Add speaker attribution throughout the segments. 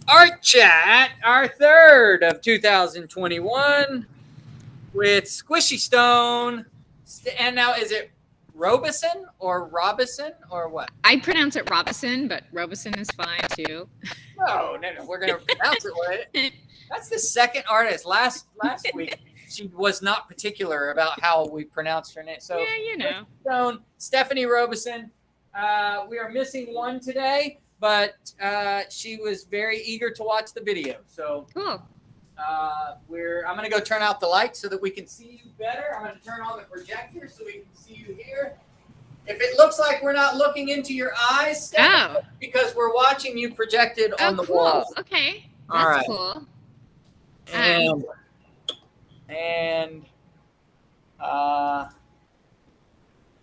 Speaker 1: ARTchat, our third of 2021 with Squishy Stone. And now is it ROBISON or ROBISON or what?
Speaker 2: I pronounce it Robison, but ROBISON is fine too.
Speaker 1: No. We're going to pronounce it right. That's the second artist. Last week, she was not particular about how we pronounced her name. So,
Speaker 2: yeah,
Speaker 1: Stone, Stephanie Robison. We are missing one today, but she was very eager to watch the video. So
Speaker 2: cool.
Speaker 1: I'm going to go turn out the lights so that we can see you better. I'm going to turn on the projector so we can see you here. If it looks like we're not looking into your eyes, Stephanie, because we're watching you projected on the wall.
Speaker 2: Okay, that's cool.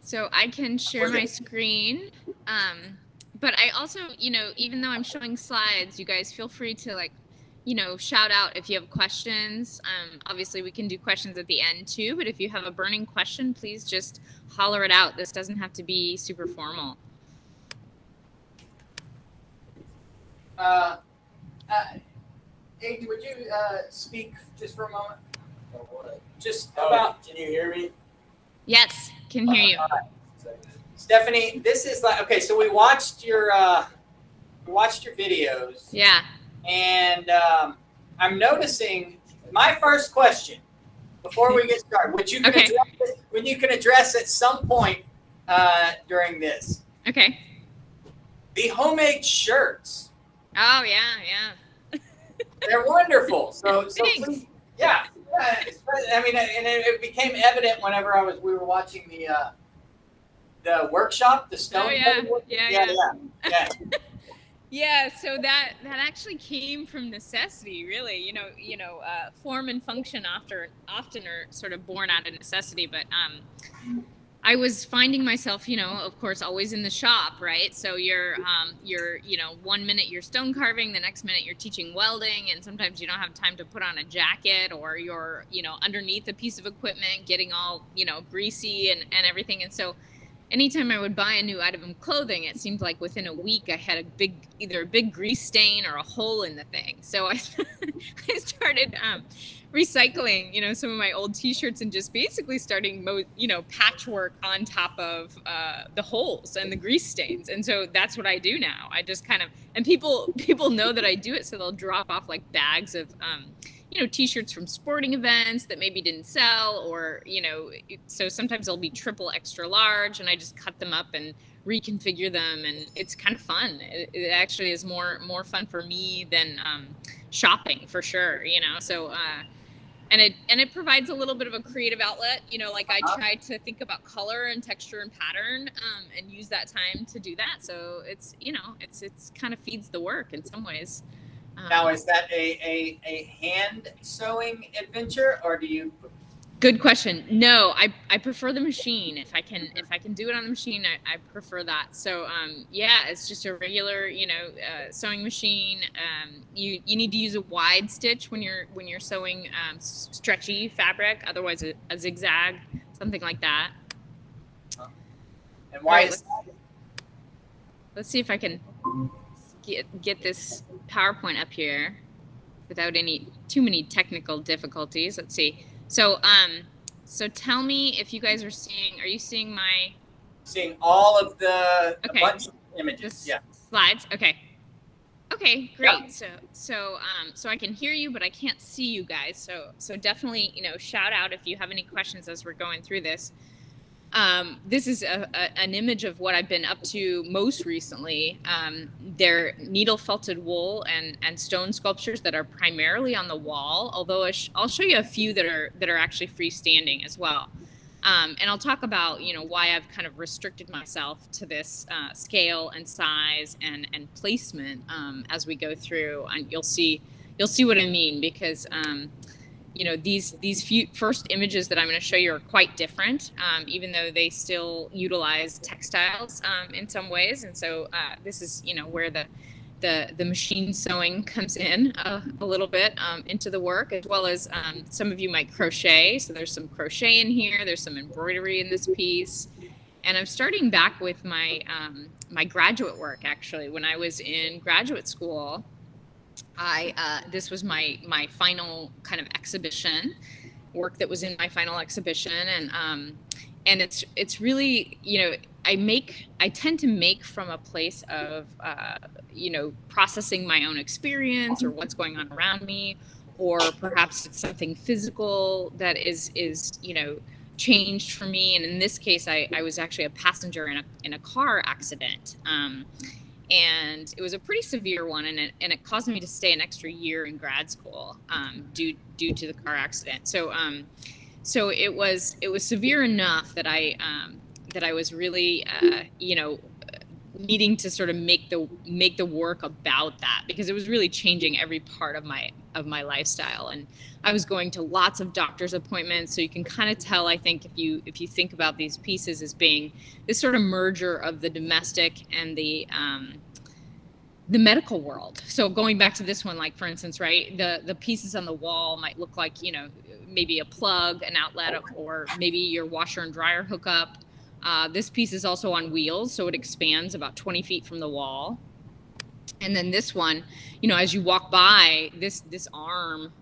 Speaker 2: So I can share my screen, but I also, even though I'm showing slides, you guys feel free to shout out if you have questions. Obviously we can do questions at the end too, but if you have a burning question, please just holler it out. This doesn't have to be super formal.
Speaker 1: Hey, would you speak just for a moment? Just about. Can you hear me?
Speaker 2: Yes, can hear you.
Speaker 1: Stephanie, this is okay. So we watched your videos.
Speaker 2: Yeah.
Speaker 1: And I'm noticing my first question before we get started, which you can address at some point during this.
Speaker 2: Okay.
Speaker 1: The homemade shirts.
Speaker 2: Oh yeah.
Speaker 1: They're wonderful. So
Speaker 2: thanks.
Speaker 1: Yeah. I mean, and it became evident whenever we were watching the workshop, the stone.
Speaker 2: Oh yeah.
Speaker 1: Yeah,
Speaker 2: so that actually came from necessity, really. Form and function often are sort of born out of necessity. But I was finding myself, of course, always in the shop, right? So you're 1 minute you're stone carving, the next minute you're teaching welding, and sometimes you don't have time to put on a jacket, or you're, underneath a piece of equipment getting all, greasy and everything. And so anytime I would buy a new item of clothing, it seemed like within a week I had either a big grease stain or a hole in the thing. So I started recycling, some of my old T-shirts and just basically starting, patchwork on top of the holes and the grease stains. And so that's what I do now. I just kind of, and people know that I do it, so they'll drop off like bags of T-shirts from sporting events that maybe didn't sell, or, so sometimes they'll be triple extra large, and I just cut them up and reconfigure them, and it's kind of fun. It actually is more fun for me than shopping, for sure, so and it provides a little bit of a creative outlet, I try to think about color and texture and pattern, and use that time to do that. So it's it's kind of feeds the work in some ways.
Speaker 1: Now, is that a hand sewing adventure, or do you?
Speaker 2: Good question. No, I prefer the machine. If I can do it on the machine, I prefer that. So it's just a regular sewing machine. You need to use a wide stitch when you're sewing stretchy fabric. Otherwise, a zigzag, something like that.
Speaker 1: And why is that?
Speaker 2: Let's see if I can get this PowerPoint up here without too many technical difficulties. Let's see. So tell me if you guys are seeing. Are you seeing
Speaker 1: Seeing all of the bunch of images? Yeah.
Speaker 2: Slides. Okay. Okay. Great. Yeah. So I can hear you, but I can't see you guys. So definitely shout out if you have any questions as we're going through this. This is an image of what I've been up to most recently. They're needle felted wool and stone sculptures that are primarily on the wall, although I'll show you a few that are actually freestanding as well. And I'll talk about why I've kind of restricted myself to this scale and size and placement as we go through, and you'll see what I mean, because these few first images that I'm going to show you are quite different, even though they still utilize textiles in some ways. And so this is, where the machine sewing comes in a little bit into the work, as well as some of you might crochet. So there's some crochet in here. There's some embroidery in this piece. And I'm starting back with my my graduate work, actually. When I was in graduate school, This was my final kind of exhibition work that was in my final exhibition, and it's really, you know, I tend to make from a place of you know, processing my own experience or what's going on around me, or perhaps it's something physical that is you know, changed for me. And in this case, I was actually a passenger in a car accident. And it was a pretty severe one, and it caused me to stay an extra year in grad school due to the car accident. So it was severe enough that I was really you know, needing to sort of make the work about that, because it was really changing every part of my lifestyle. And I was going to lots of doctor's appointments. So you can kind of tell, I think, if you think about these pieces as being this sort of merger of the domestic and the medical world. So going back to this one, like for instance, right, the pieces on the wall might look like, you know, maybe a plug, an outlet, or maybe your washer and dryer hookup. This piece is also on wheels, so it expands about 20 feet from the wall. And then this one, you know, as you walk by, this arm,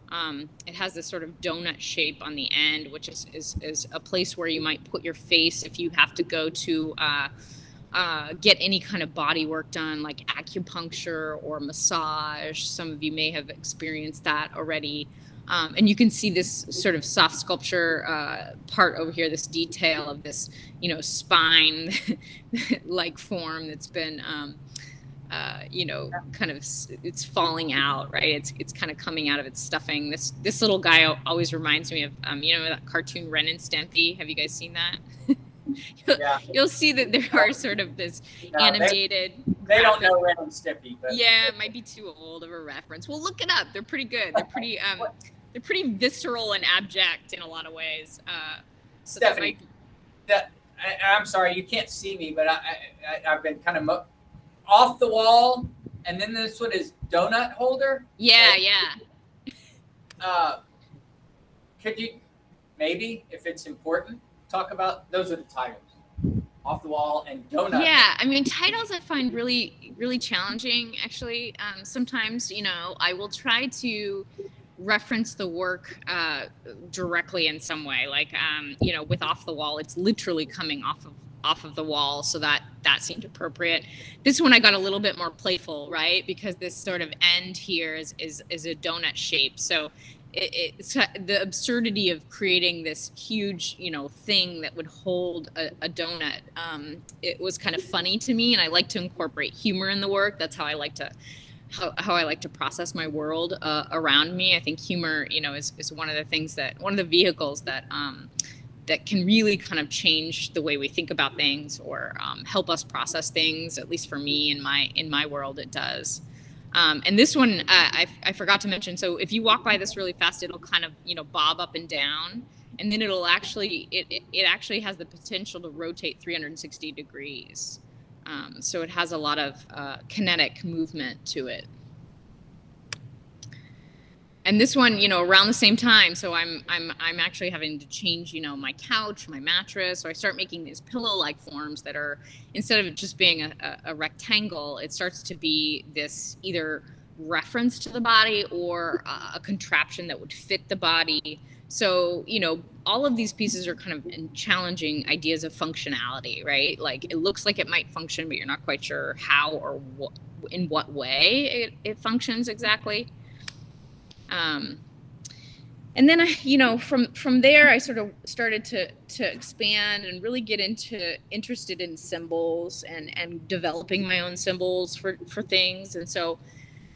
Speaker 2: it has this sort of donut shape on the end, which is a place where you might put your face if you have to go to get any kind of body work done, like acupuncture or massage. Some of you may have experienced that already. And you can see this sort of soft sculpture part over here, this detail of this, you know, spine like form that's been you know, kind of, it's falling out, right? It's kind of coming out of its stuffing. This little guy always reminds me of you know, that cartoon Ren and Stimpy. Have you guys seen that? You'll see that there are sort of this animated.
Speaker 1: They don't know Ren and Stimpy, but
Speaker 2: yeah, it might be too old of a reference. Well, look it up. They're pretty good. They're pretty visceral and abject in a lot of ways. So
Speaker 1: Stephanie, I'm sorry you can't see me, but I've been kind of off the wall, and then this one is donut holder.
Speaker 2: Yeah,
Speaker 1: could you maybe, if it's important, talk about those are the titles, off the wall and donut?
Speaker 2: Yeah, I mean, titles I find really, really challenging, actually. Sometimes, you know, I will try to reference the work directly in some way, like you know, with off the wall, it's literally coming off of the wall, so that seemed appropriate. This one I got a little bit more playful, right, because this sort of end here is a donut shape. So it's the absurdity of creating this huge, you know, thing that would hold a donut. It was kind of funny to me, and I like to incorporate humor in the work. That's how I like to how I like to process my world around me. I think humor, you know, is one of the things one of the vehicles that can really kind of change the way we think about things, or help us process things. At least for me, in my world, it does. And this one, I forgot to mention. So if you walk by this really fast, it'll kind of, you know, bob up and down, and then it'll actually, it actually has the potential to rotate 360 degrees. So it has a lot of kinetic movement to it. And this one, you know, around the same time, so I'm actually having to change, you know, my couch, my mattress. So I start making these pillow-like forms that are, instead of it just being a rectangle, it starts to be this either reference to the body or a contraption that would fit the body. So, you know, all of these pieces are kind of challenging ideas of functionality, right? Like it looks like it might function, but you're not quite sure how or in what way it functions exactly. And then you know, from there, I sort of started to expand and really get interested in symbols and developing my own symbols for things. And so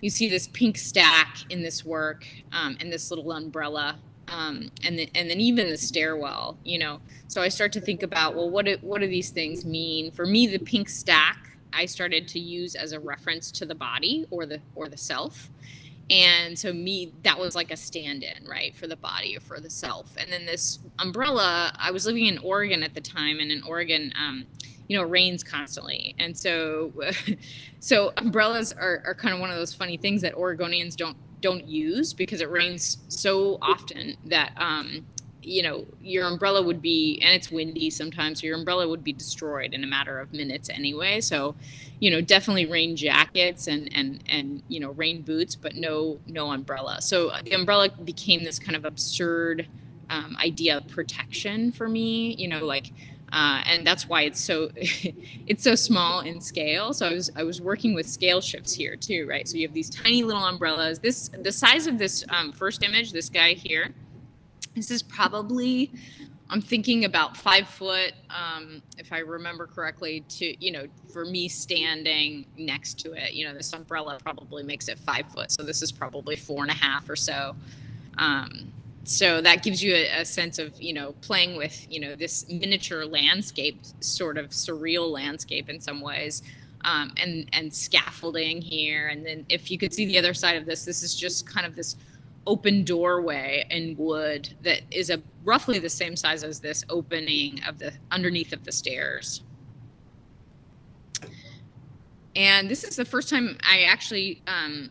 Speaker 2: you see this pink stack in this work, and this little umbrella, and then even the stairwell, you know. So I start to think about, well, what do these things mean? For me, the pink stack I started to use as a reference to the body or the self. And so that was like a stand-in, right, for the body or for the self. And then this umbrella, I was living in Oregon at the time, and in Oregon, you know, it rains constantly. And so umbrellas are kind of one of those funny things that Oregonians don't use, because it rains so often that your umbrella would be, and it's windy sometimes, so your umbrella would be destroyed in a matter of minutes anyway. So, definitely rain jackets and rain boots, but no umbrella. So the umbrella became this kind of absurd idea of protection for me, and that's why it's so it's so small in scale. So I was working with scale shifts here too, right? So you have these tiny little umbrellas. The size of this first image, this guy here, this is probably, I'm thinking about 5 foot, if I remember correctly, for me standing next to it. This umbrella probably makes it 5 foot. So this is probably 4.5 or so. So that gives you a sense of, playing with, this miniature landscape, sort of surreal landscape in some ways, and scaffolding here. And then if you could see the other side of this is just kind of this open doorway in wood that is roughly the same size as this opening of the underneath of the stairs. And this is the first time I actually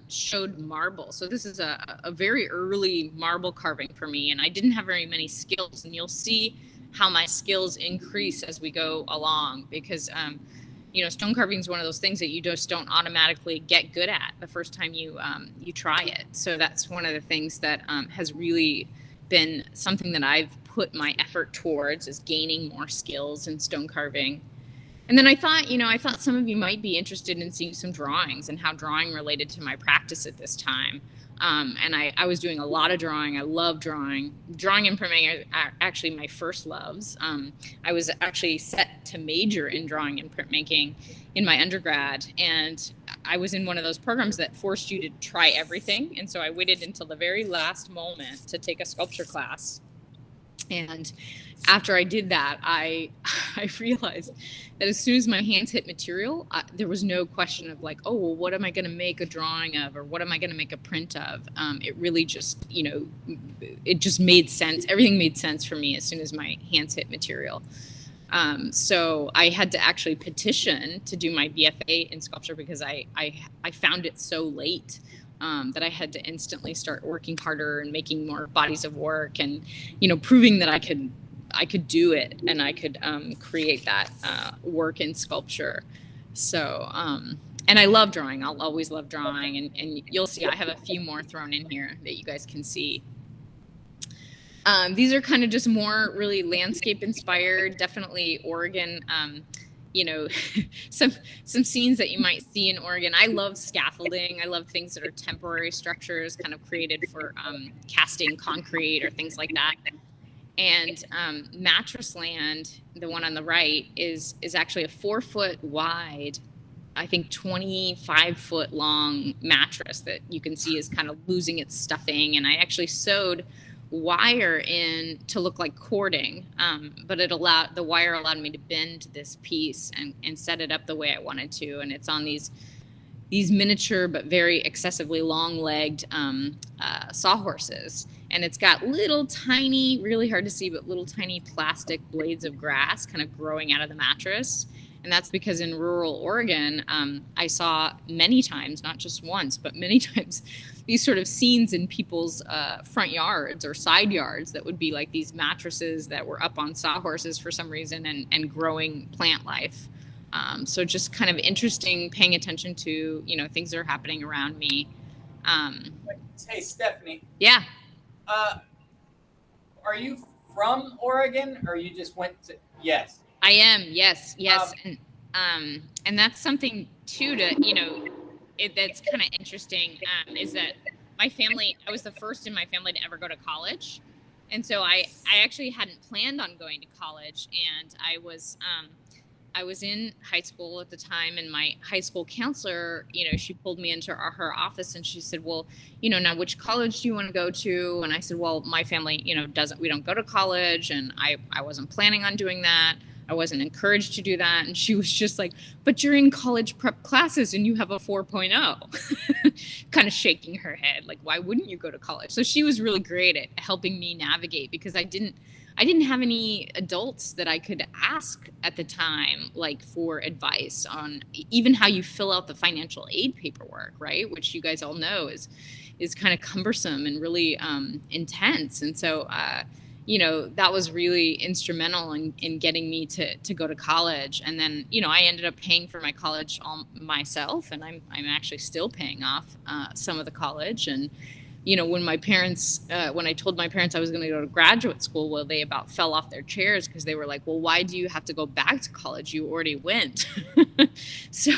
Speaker 2: showed marble. So this is a very early marble carving for me, and I didn't have very many skills. And you'll see how my skills increase as we go along, because stone carving is one of those things that you just don't automatically get good at the first time you try it. So that's one of the things that has really been something that I've put my effort towards, is gaining more skills in stone carving. And then I thought some of you might be interested in seeing some drawings and how drawing related to my practice at this time. And I was doing a lot of drawing. I love drawing. Drawing and printmaking are actually my first loves. I was actually set to major in drawing and printmaking in my undergrad. And I was in one of those programs that forced you to try everything. And so I waited until the very last moment to take a sculpture class. And after I did that, I realized that as soon as my hands hit material, there was no question of like, oh, well, what am I going to make a drawing of, or what am I going to make a print of? It really just, it just made sense. Everything made sense for me as soon as my hands hit material. So I had to actually petition to do my BFA in sculpture, because I found it so late. That I had to instantly start working harder and making more bodies of work, and proving that I could do it, and I could create that work in sculpture. So and I love drawing. I'll always love drawing, and you'll see I have a few more thrown in here that you guys can see. These are kind of just more really landscape inspired, definitely Oregon. Some scenes that you might see in Oregon. I love scaffolding. I love things that are temporary structures, kind of created for casting concrete or things like that. And Mattress Land, the one on the right, is actually a 4 foot wide, I think 25 foot long mattress that you can see is kind of losing its stuffing. And I actually sewed wire in to look like cording, but the wire allowed me to bend this piece and set it up the way I wanted to. And it's on these miniature but very excessively long-legged sawhorses, and it's got little tiny, really hard to see, but little tiny plastic blades of grass kind of growing out of the mattress. And that's because in rural Oregon, I saw many times, not just once, but many times, these sort of scenes in people's front yards or side yards that would be like these mattresses that were up on sawhorses for some reason, and growing plant life. So just kind of interesting, paying attention to, things that are happening around me.
Speaker 1: Hey, Stephanie.
Speaker 2: Yeah.
Speaker 1: Are you from Oregon, or you just went to? Yes.
Speaker 2: I am. Yes. And that's something too that's kind of interesting, is that my family, I was the first in my family to ever go to college. And so I actually hadn't planned on going to college, and I was in high school at the time, and my high school counselor, she pulled me into her office, and she said, well, now which college do you want to go to? And I said, well, my family, we don't go to college, and I wasn't planning on doing that. I wasn't encouraged to do that. And she was just like, but you're in college prep classes and you have a 4.0, kind of shaking her head. Like, why wouldn't you go to college? So she was really great at helping me navigate, because I didn't have any adults that I could ask at the time, like for advice on even how you fill out the financial aid paperwork, right? Which you guys all know is kind of cumbersome and really intense. And so, that was really instrumental in getting me to go to college. And then, I ended up paying for my college all myself, and I'm actually still paying off some of the college. And, when I told my parents I was going to go to graduate school, well, they about fell off their chairs, because they were like, well, why do you have to go back to college? You already went. So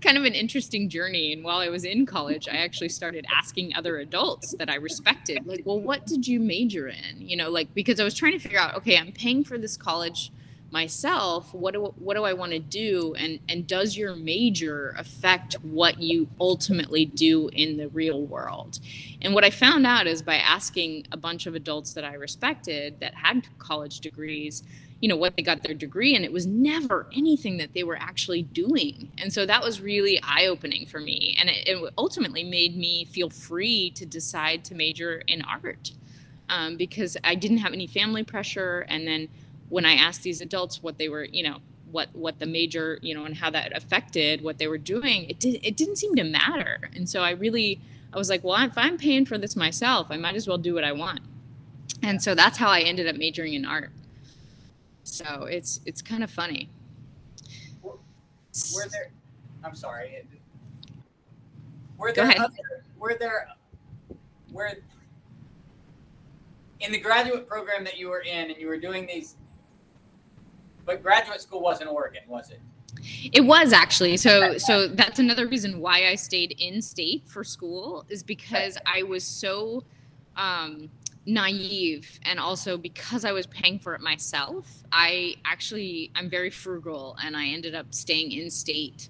Speaker 2: kind of an interesting journey. And while I was in college, I actually started asking other adults that I respected, like, well, what did you major in? Because I was trying to figure out, okay, I'm paying for this college myself. What do I want to do? And does your major affect what you ultimately do in the real world? And what I found out is, by asking a bunch of adults that I respected that had college degrees, what they got their degree in, it was never anything that they were actually doing. And so that was really eye-opening for me. And it ultimately made me feel free to decide to major in art, because I didn't have any family pressure. And then when I asked these adults what they were, what the major, and how that affected what they were doing, it didn't seem to matter. And so I was like, well, if I'm paying for this myself, I might as well do what I want. And so that's how I ended up majoring in art. So it's kind of funny.
Speaker 1: I'm sorry. In the graduate program that you were in, and you were doing these, but graduate school was in Oregon, was it?
Speaker 2: It was actually. So that's another reason why I stayed in state for school, is because I was so naive, and also because I was paying for it myself. I'm very frugal, and I ended up staying in state.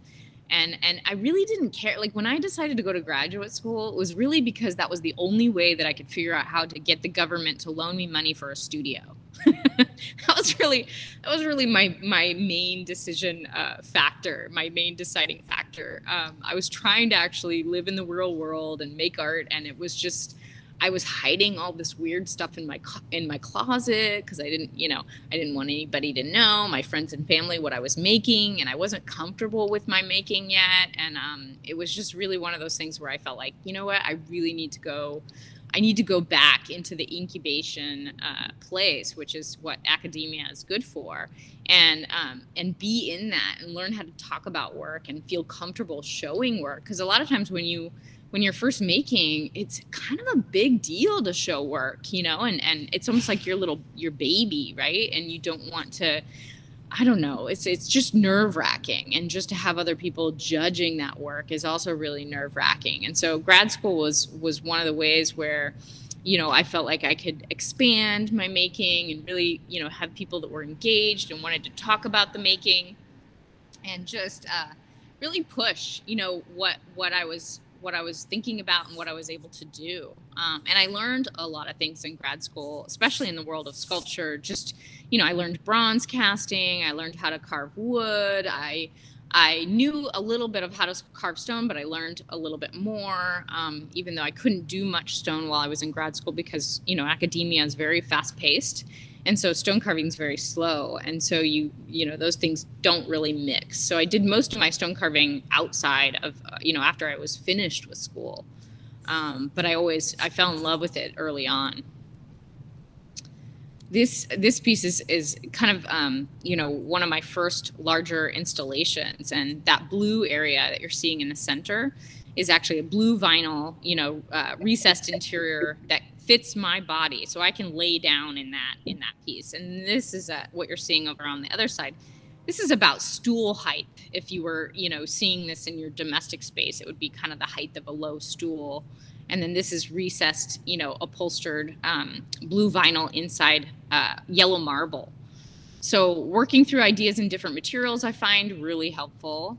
Speaker 2: And I really didn't care. Like, when I decided to go to graduate school, it was really because that was the only way that I could figure out how to get the government to loan me money for a studio. That was really my main decision factor, my main deciding factor. I was trying to actually live in the real world and make art, and it was just, I was hiding all this weird stuff in my closet, because I didn't want anybody to know, my friends and family, what I was making, and I wasn't comfortable with my making yet. And it was just really one of those things where I felt like, you know what, I need to go back into the incubation place, which is what academia is good for, and be in that and learn how to talk about work and feel comfortable showing work. Because a lot of times when you're first making, it's kind of a big deal to show work, and it's almost like your baby, right? And you don't want to, I don't know, it's just nerve-wracking. And just to have other people judging that work is also really nerve-wracking. And so grad school was one of the ways where, I felt like I could expand my making and really, have people that were engaged and wanted to talk about the making, and just really push, what I was thinking about and what I was able to do. And I learned a lot of things in grad school, especially in the world of sculpture. Just, I learned bronze casting. I learned how to carve wood. I knew a little bit of how to carve stone, but I learned a little bit more, even though I couldn't do much stone while I was in grad school, because, academia is very fast paced. And so stone carving is very slow. And so those things don't really mix. So I did most of my stone carving outside of, after I was finished with school. But I fell in love with it early on. This piece is kind of, one of my first larger installations. And that blue area that you're seeing in the center is actually a blue vinyl, recessed interior that fits my body, so I can lay down in that piece. And this is what you're seeing over on the other side. This is about stool height. If you were, seeing this in your domestic space, it would be kind of the height of a low stool. And then this is recessed, upholstered blue vinyl inside yellow marble. So working through ideas in different materials, I find really helpful.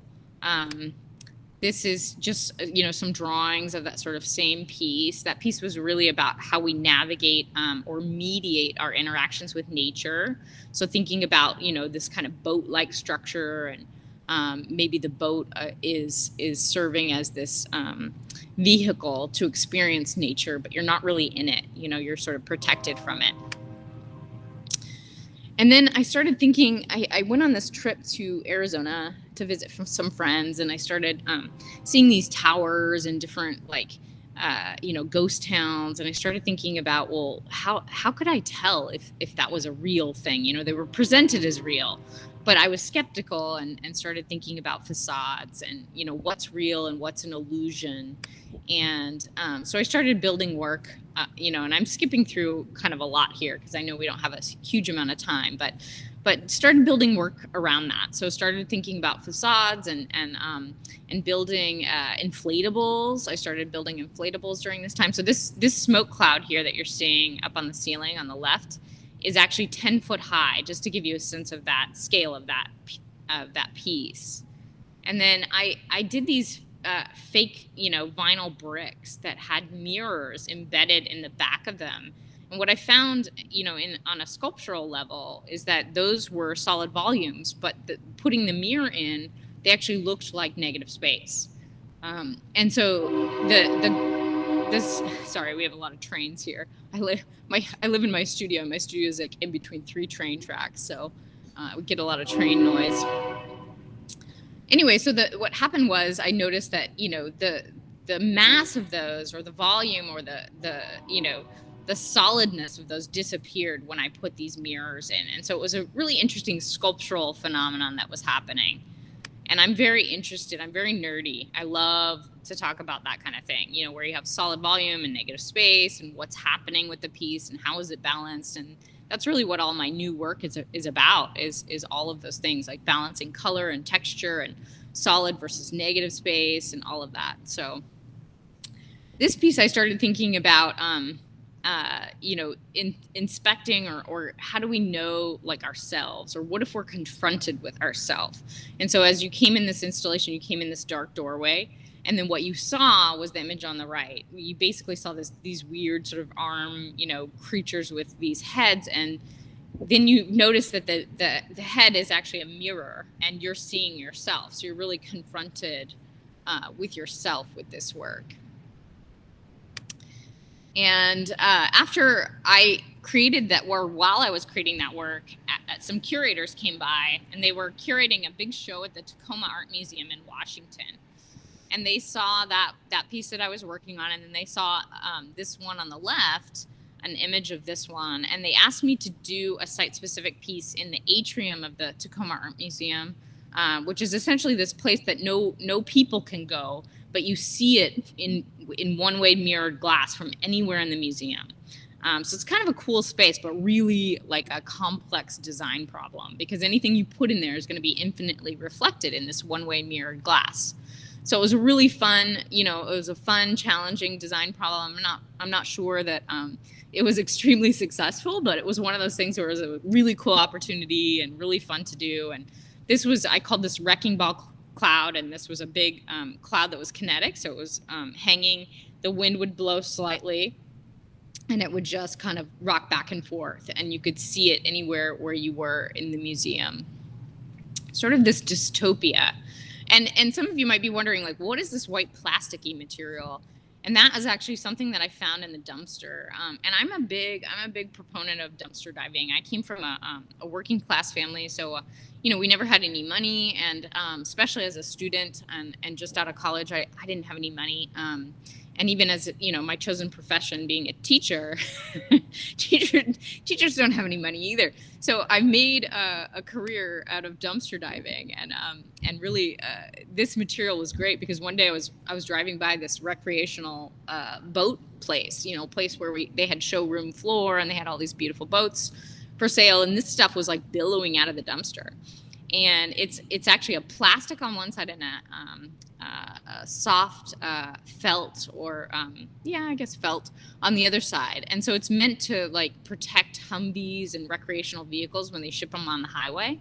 Speaker 2: This is just, some drawings of that sort of same piece. That piece was really about how we navigate or mediate our interactions with nature. So thinking about, this kind of boat-like structure, and maybe the boat is serving as this vehicle to experience nature, but you're not really in it. You're sort of protected from it. And then I started thinking, I went on this trip to Arizona to visit some friends, and I started seeing these towers and different ghost towns. And I started thinking about, well, how could I tell if that was a real thing? They were presented as real, but I was skeptical and started thinking about facades and, what's real and what's an illusion. And so I started building work, and I'm skipping through kind of a lot here because I know we don't have a huge amount of time, but started building work around that. So started thinking about facades and building inflatables. I started building inflatables during this time. So this smoke cloud here that you're seeing up on the ceiling on the left is actually 10 foot high, just to give you a sense of that scale of that piece. And then I did these fake, vinyl bricks that had mirrors embedded in the back of them. And what I found, on a sculptural level is that those were solid volumes, but putting the mirror in, they actually looked like negative space. And so sorry, we have a lot of trains here. I live in my studio. My studio is like in between 3 train tracks, so we get a lot of train noise. Anyway, so what happened was I noticed that the mass of those, or the volume, or the solidness of those disappeared when I put these mirrors in. And so it was a really interesting sculptural phenomenon that was happening. And I'm very interested. I'm very nerdy. I love to talk about that kind of thing, where you have solid volume and negative space and what's happening with the piece and how is it balanced. And that's really what all my new work is about, is all of those things, like balancing color and texture and solid versus negative space and all of that. So this piece I started thinking about, inspecting or how do we know, like, ourselves, or what if we're confronted with ourselves? And so as you came in this installation, you came in this dark doorway, and then what you saw was the image on the right. You basically saw these weird sort of arm, creatures with these heads, and then you notice that the head is actually a mirror, and you're seeing yourself. So you're really confronted with yourself with this work. And after I created that, or while I was creating that work, some curators came by, and they were curating a big show at the Tacoma Art Museum in Washington. And they saw that piece that I was working on, and then they saw this one on the left, an image of this one, and they asked me to do a site-specific piece in the atrium of the Tacoma Art Museum, which is essentially this place that no people can go, but you see it in one-way mirrored glass from anywhere in the museum. So it's kind of a cool space, but really like a complex design problem, because anything you put in there is going to be infinitely reflected in this one-way mirrored glass. So it was a really fun, it was a fun, challenging design problem. I'm not sure that it was extremely successful, but it was one of those things where it was a really cool opportunity and really fun to do. And I called this wrecking ball cloud, and this was a big cloud that was kinetic. So it was hanging, the wind would blow slightly, and it would just kind of rock back and forth, and you could see it anywhere where you were in the museum. Sort of this dystopia. And some of you might be wondering, like, what is this white plasticky material? And that is actually something that I found in the dumpster. And I'm a big proponent of dumpster diving. I came from a working class family, so we never had any money, and especially as a student and just out of college, I didn't have any money. And even as my chosen profession, being a teacher, teachers don't have any money either. So I made a career out of dumpster diving, and really this material was great, because one day I was driving by this recreational boat place, place where they had showroom floor, and they had all these beautiful boats for sale, and this stuff was like billowing out of the dumpster. And it's actually a plastic on one side and a soft felt, or I guess felt on the other side. And so it's meant to like protect Humvees and recreational vehicles when they ship them on the highway.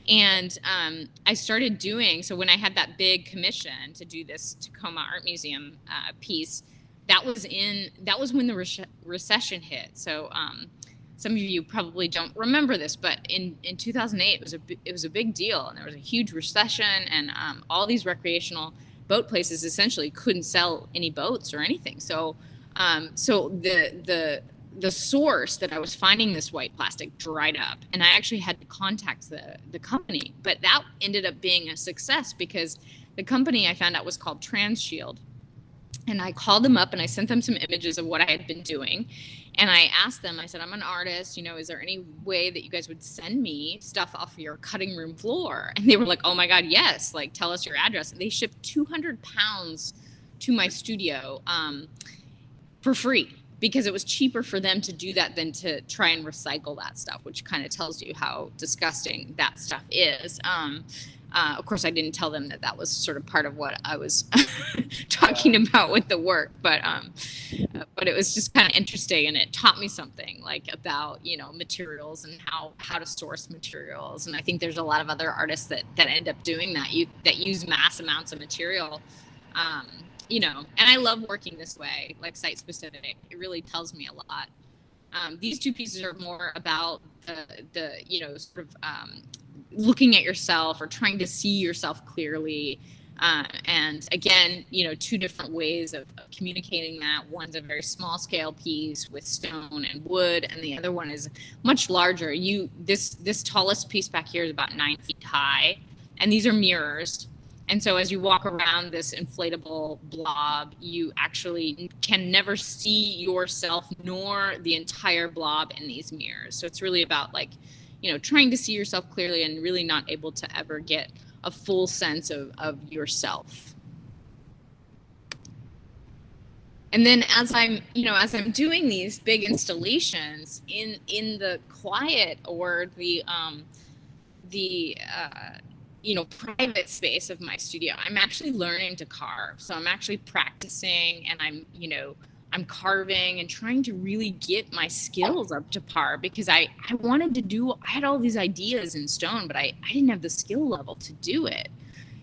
Speaker 2: And I started so when I had that big commission to do this Tacoma Art Museum piece, that was when the recession hit. So some of you probably don't remember this, but in 2008, it was a big deal, and there was a huge recession, and all these recreational boat places essentially couldn't sell any boats or anything. So the source that I was finding this white plastic dried up, and I actually had to contact the company. But that ended up being a success, because the company I found out was called Transhield. And I called them up and I sent them some images of what I had been doing. And I asked them, I said, I'm an artist, you know, is there any way that you guys would send me stuff off of your cutting room floor? And they were like, oh my God, yes. Like, tell us your address. And they shipped 200 pounds to my studio for free, because it was cheaper for them to do that than to try and recycle that stuff, which kind of tells you how disgusting that stuff is. Of course, I didn't tell them that that was sort of part of what I was talking about with the work, but it was just kind of interesting, and it taught me something, like, about, you know, materials and how to source materials. And I think there's a lot of other artists that end up doing that, that use mass amounts of material. You know, and I love working this way, like site specific. It really tells me a lot. These two pieces are more about the you know, sort of looking at yourself or trying to see yourself clearly. And again, you know, two different ways of communicating that. One's a very small scale piece with stone and wood, and the other one is much larger. This tallest piece back here is about 9 feet high, and these are mirrors. And so as you walk around this inflatable blob, you actually can never see yourself nor the entire blob in these mirrors. So it's really about, like, you know, trying to see yourself clearly and really not able to ever get a full sense of yourself. And then as I'm doing these big installations in the quiet or the you know, private space of my studio, I'm actually learning to carve. So I'm actually practicing, and I'm carving and trying to really get my skills up to par, because I had all these ideas in stone, but I didn't have the skill level to do it.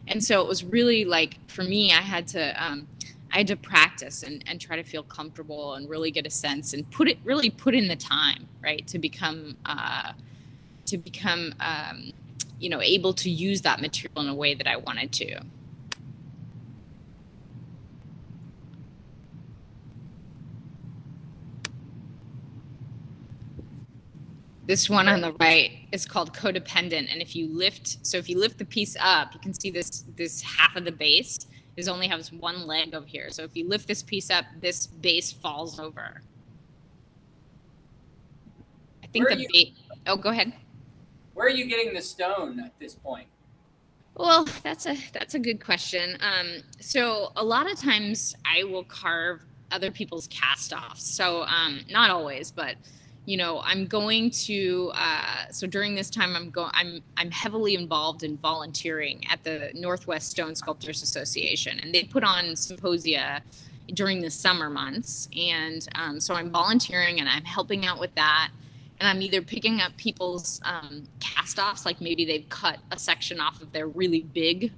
Speaker 2: And so it was really, like, for me, I had to practice and try to feel comfortable and really get a sense and put in the time, right, to become you know, able to use that material in a way that I wanted to. This one on the right is called Codependent, and if you lift the piece up, you can see this half of the base only has one leg over here. So if you lift this piece up, this base falls over. I think oh, go ahead.
Speaker 1: Where are you getting the stone at this point?
Speaker 2: Well, that's a good question. So a lot of times I will carve other people's cast-offs. So not always, but, you know, I'm going to. So during this time, I'm heavily involved in volunteering at the Northwest Stone Sculptors Association, and they put on symposia during the summer months, and so I'm volunteering and I'm helping out with that. And I'm either picking up people's cast-offs, like maybe they've cut a section off of their really big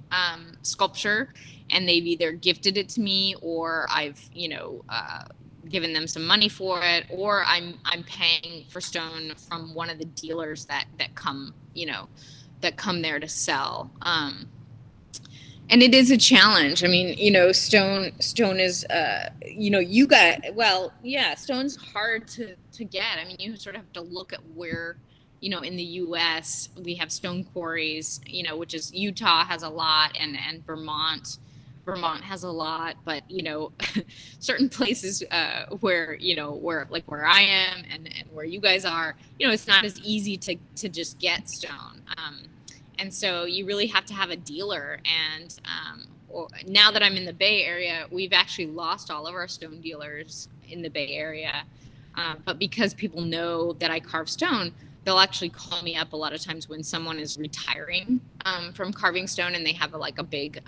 Speaker 2: sculpture, and they've either gifted it to me, or I've, you know, given them some money for it, or I'm paying for stone from one of the dealers that come there to sell. And it is a challenge. I mean, you know, stone is, you know, stone's hard to get. I mean, you sort of have to look at where, you know, in the U.S. we have stone quarries, you know, which is Utah has a lot, and Vermont has a lot, but, you know, certain places where I am and where you guys are, you know, it's not as easy to just get stone. And so you really have to have a dealer. And now that I'm in the Bay Area, we've actually lost all of our stone dealers in the Bay Area. But because people know that I carve stone, they'll actually call me up a lot of times when someone is retiring from carving stone and they have a big,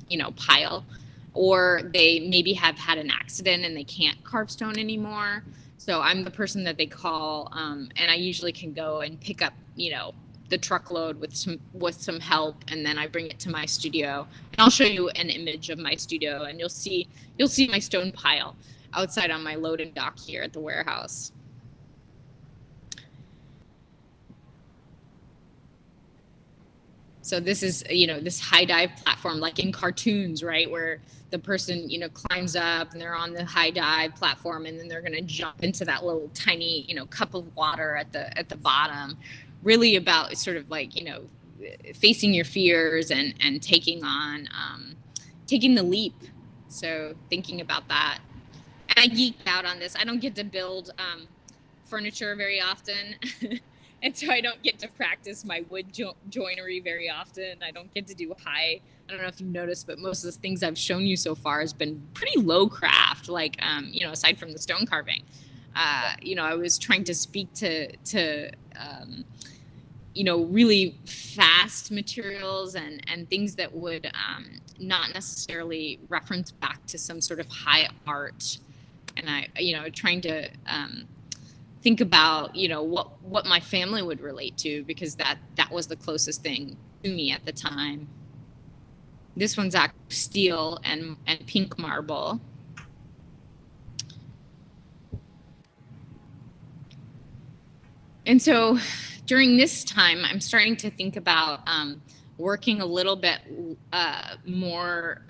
Speaker 2: you know, pile, or they maybe have had an accident and they can't carve stone anymore. So I'm the person that they call, and I usually can go and pick up, you know, the truckload with some help, and then I bring it to my studio. And I'll show you an image of my studio, and you'll see my stone pile outside on my loading dock here at the warehouse. So this is, you know, this high dive platform, like in cartoons, right, where the person, you know, climbs up and they're on the high dive platform, and then they're going to jump into that little tiny, you know, cup of water at the bottom. Really about sort of like, you know, facing your fears and taking the leap, So thinking about that. And I geeked out on this. I don't get to build furniture very often. And so I don't get to practice my wood joinery very often. I don't get to do I don't know if you've noticed, but most of the things I've shown you so far has been pretty low craft, like, aside from the stone carving. I was trying to speak to really fast materials and things that would not necessarily reference back to some sort of high art. And trying to think about, what my family would relate to, because that was the closest thing to me at the time. This one's actually steel and pink marble. And so during this time, I'm starting to think about working a little bit more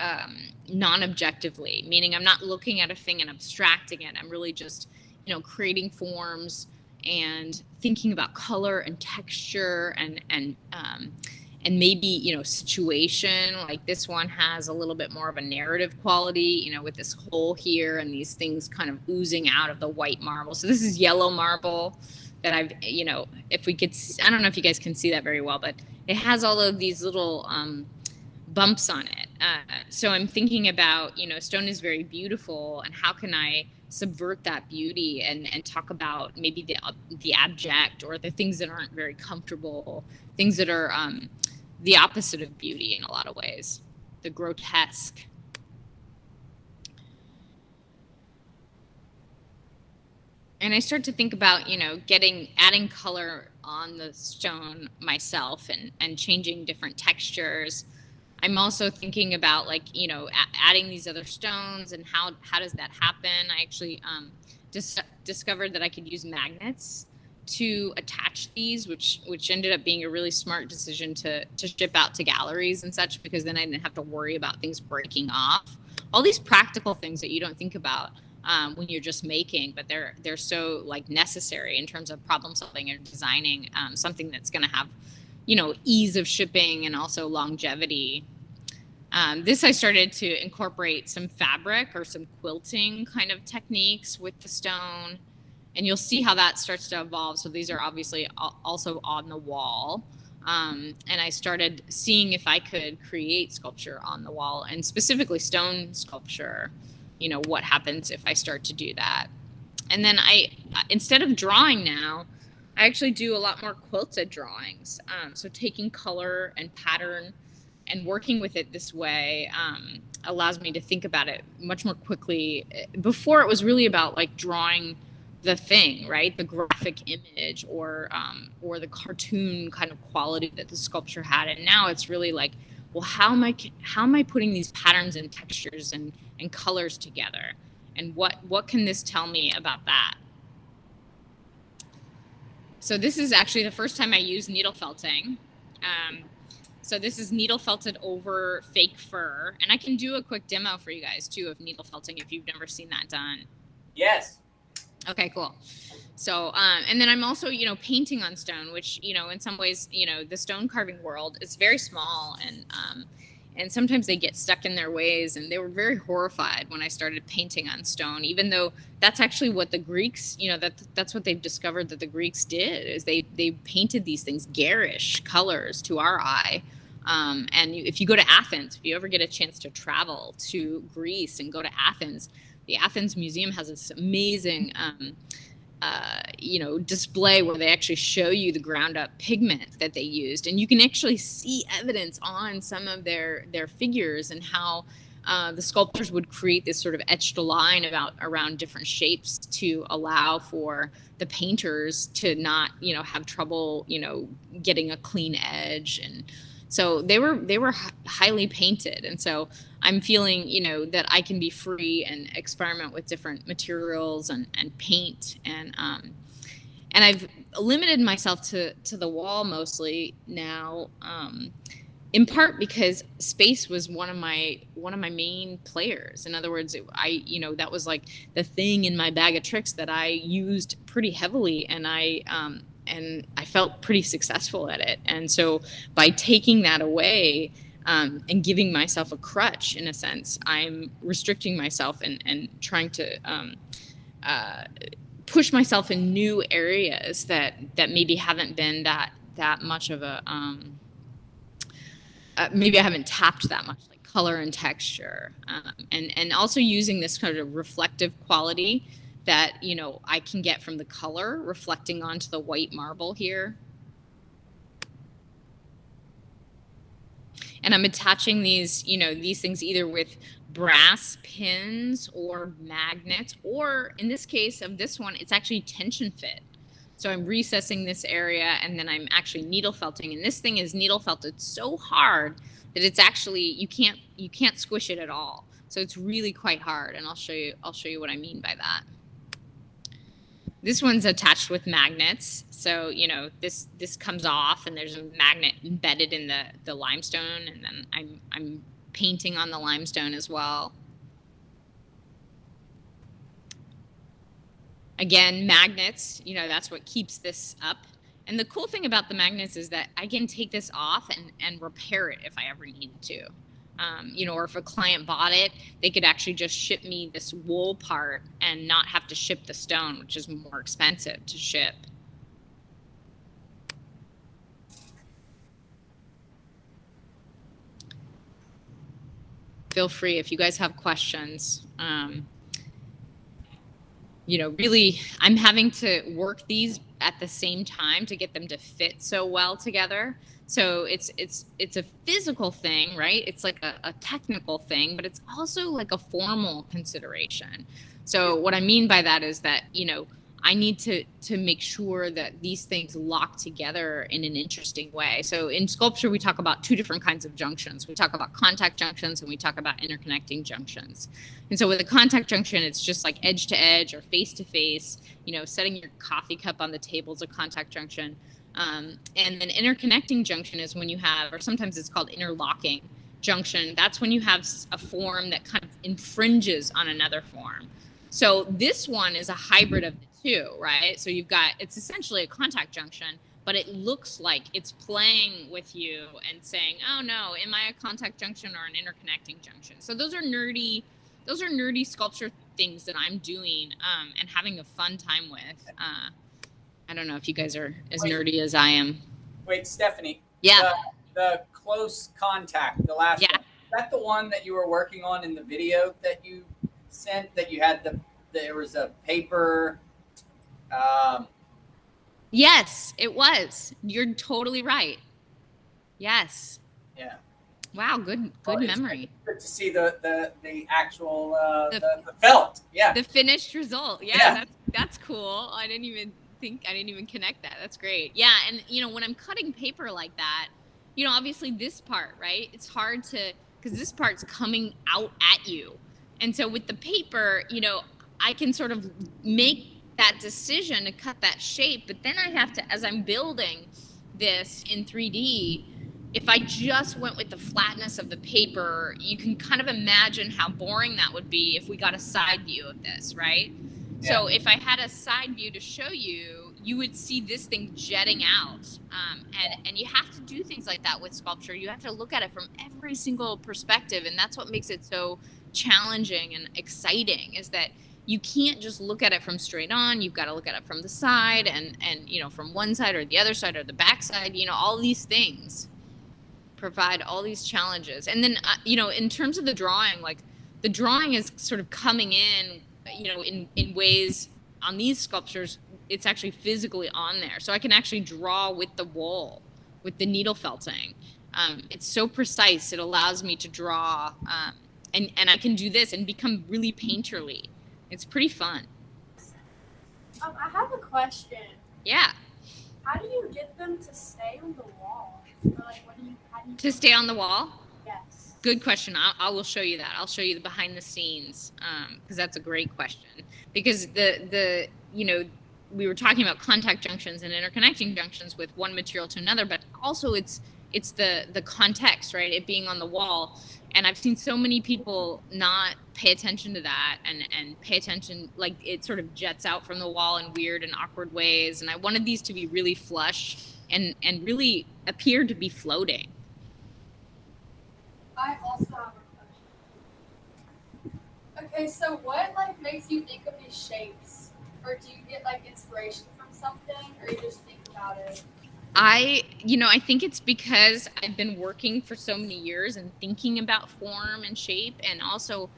Speaker 2: non-objectively, meaning I'm not looking at a thing and abstracting it. I'm really just, creating forms and thinking about color and texture and maybe, situation. Like this one has a little bit more of a narrative quality, with this hole here and these things kind of oozing out of the white marble. So this is yellow marble that I've, if we could, I don't know if you guys can see that very well, but it has all of these little bumps on it. So I'm thinking about, stone is very beautiful, and how can I subvert that beauty and talk about maybe the abject, or the things that aren't very comfortable, things that are the opposite of beauty in a lot of ways, the grotesque. And I start to think about, adding color on the stone myself and changing different textures. I'm also thinking about adding these other stones, and how does that happen? I actually discovered that I could use magnets to attach these, which ended up being a really smart decision to ship out to galleries and such, because then I didn't have to worry about things breaking off. All these practical things that you don't think about when you're just making, but they're so necessary in terms of problem solving and designing something that's going to have, ease of shipping and also longevity. This I started to incorporate some fabric or some quilting kind of techniques with the stone, and you'll see how that starts to evolve. So these are obviously also on the wall. And I started seeing if I could create sculpture on the wall, and specifically stone sculpture. What happens if I start to do that? And then instead of drawing now, I actually do a lot more quilted drawings. So taking color and pattern and working with it this way allows me to think about it much more quickly. Before, it was really about drawing the thing, right? The graphic image or the cartoon kind of quality that the sculpture had. And now it's really well, how am I putting these patterns and textures and colors together? And what can this tell me about that? So this is actually the first time I used needle felting. So this is needle felted over fake fur. And I can do a quick demo for you guys too of needle felting if you've never seen that done.
Speaker 1: Yes.
Speaker 2: Okay, cool. So, and then I'm also, painting on stone, which, in some ways, the stone carving world is very small, and sometimes they get stuck in their ways, and they were very horrified when I started painting on stone, even though that's actually what the Greeks, that's what they've discovered that the Greeks did, is they painted these things garish colors to our eye. And if you go to Athens, if you ever get a chance to travel to Greece and go to Athens, the Athens Museum has this amazing, display where they actually show you the ground up pigment that they used. And you can actually see evidence on some of their figures and how the sculptors would create this sort of etched line around different shapes to allow for the painters to not, have trouble, getting a clean edge. And so they were highly painted. And so I'm feeling, that I can be free and experiment with different materials and paint. And I've limited myself to the wall mostly now, in part because space was one of my main players. In other words, that was the thing in my bag of tricks that I used pretty heavily, and I felt pretty successful at it. And so by taking that away, and giving myself a crutch in a sense. I'm restricting myself and trying to push myself in new areas that maybe haven't been that much of a maybe I haven't tapped that much, like color and texture, and also using this kind of reflective quality that, you know, I can get from the color reflecting onto the white marble here. And I'm attaching these, you know, these things either with brass pins or magnets, or in this case of this one, it's actually tension fit. So I'm recessing this area and then I'm actually needle felting. And this thing is needle felted so hard that it's actually, you can't squish it at all. So it's really quite hard. And I'll show you what I mean by that. This one's attached with magnets. So, you know, this comes off and there's a magnet embedded in the limestone. And then I'm painting on the limestone as well. Again, magnets, you know, that's what keeps this up. And the cool thing about the magnets is that I can take this off and repair it if I ever needed to. You know, or if a client bought it, they could actually just ship me this wool part and not have to ship the stone, which is more expensive to ship. Feel free if you guys have questions. You know, really, I'm having to work these at the same time to get them to fit so well together. So it's a physical thing, right? It's like a technical thing, but it's also like a formal consideration. So what I mean by that is that, you know, I need to make sure that these things lock together in an interesting way. So in sculpture, we talk about two different kinds of junctions. We talk about contact junctions and we talk about interconnecting junctions. And so with a contact junction, it's just like edge to edge or face to face, you know, setting your coffee cup on the table is a contact junction. And then interconnecting junction is when you have, or sometimes it's called interlocking junction. That's when you have a form that kind of infringes on another form. So this one is a hybrid of the two, right? So you've got, it's essentially a contact junction, but it looks like it's playing with you and saying, oh no, am I a contact junction or an interconnecting junction? So those are nerdy sculpture things that I'm doing and having a fun time with. I don't know if you guys are as nerdy as I am.
Speaker 1: Wait, Stephanie.
Speaker 2: Yeah.
Speaker 1: The close contact, the last one. Is that the one that you were working on in the video that you sent, that you had there was a paper?
Speaker 2: Yes, it was. You're totally right. Yes.
Speaker 1: Yeah.
Speaker 2: Wow, good memory.
Speaker 1: Good to see the actual the felt. Yeah.
Speaker 2: The finished result. Yeah. That's cool. I didn't even connect that. That's great. Yeah, and you know, when I'm cutting paper like that, you know, obviously this part, right? It's hard to, because this part's coming out at you. And so with the paper, you know, I can sort of make that decision to cut that shape, but then I have to, as I'm building this in 3D, if I just went with the flatness of the paper, you can kind of imagine how boring that would be if we got a side view of this, right? Yeah. So if I had a side view to show you, you would see this thing jetting out. And you have to do things like that with sculpture. You have to look at it from every single perspective. And that's what makes it so challenging and exciting, is that you can't just look at it from straight on. You've got to look at it from the side and you know, from one side or the other side or the back side. You know, all these things provide all these challenges. And then, you know, in terms of the drawing, like the drawing is sort of coming in, you know, in ways on these sculptures, it's actually physically on there. So I can actually draw with the wool, with the needle felting. It's so precise. It allows me to draw, and I can do this and become really painterly. It's pretty fun.
Speaker 3: I have a question.
Speaker 2: Yeah.
Speaker 3: How do you get them to stay on the wall? Or like, how do you
Speaker 2: to stay on the wall?
Speaker 3: Yes.
Speaker 2: Good question. I will show you that. I'll show you the behind the scenes, because that's a great question. Because the you know, we were talking about contact junctions and interconnecting junctions with one material to another, but also it's the context, right? It being on the wall. And I've seen so many people not pay attention to that and pay attention, like it sort of jets out from the wall in weird and awkward ways. And I wanted these to be really flush and really appear to be floating.
Speaker 3: I also have a question. Okay, so what like makes you think of these shapes? Or do you get like inspiration from something or you just think about it?
Speaker 2: I think it's because I've been working for so many years and thinking about form and shape. And also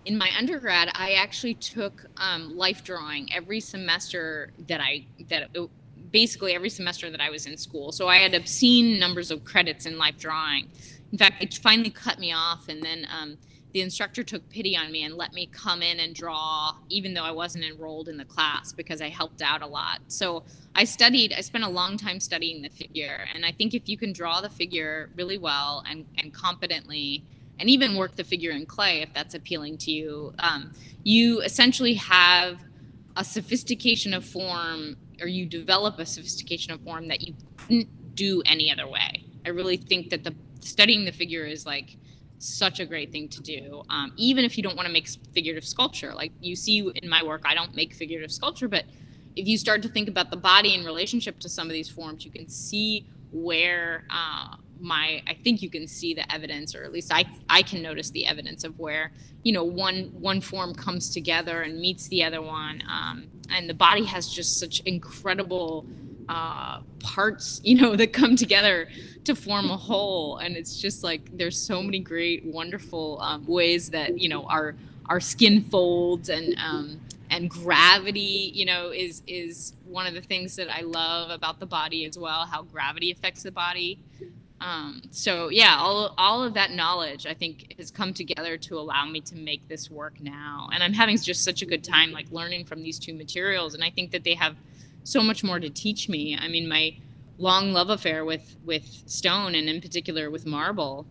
Speaker 2: in my undergrad, I actually took life drawing every semester basically every semester that I was in school. So I had obscene numbers of credits in life drawing. In fact, it finally cut me off. And then the instructor took pity on me and let me come in and draw, even though I wasn't enrolled in the class, because I helped out a lot. So I spent a long time studying the figure. And I think if you can draw the figure really well and competently, and even work the figure in clay, if that's appealing to you, you essentially have a sophistication of form, or you develop a sophistication of form that you couldn't do any other way. I really think that studying the figure is like such a great thing to do, even if you don't want to make figurative sculpture. Like you see in my work, I don't make figurative sculpture, but if you start to think about the body in relationship to some of these forms, you can see where I think you can see the evidence, or at least I can notice the evidence of where, one form comes together and meets the other one. And the body has just such incredible parts, that come together to form a whole. And it's just like, there's so many great, wonderful ways that, our skin folds, and gravity, is one of the things that I love about the body as well, how gravity affects the body. So yeah, all of that knowledge, I think, has come together to allow me to make this work now. And I'm having just such a good time, like learning from these two materials. And I think that they have so much more to teach me. I mean, my long love affair with stone, and in particular with marble,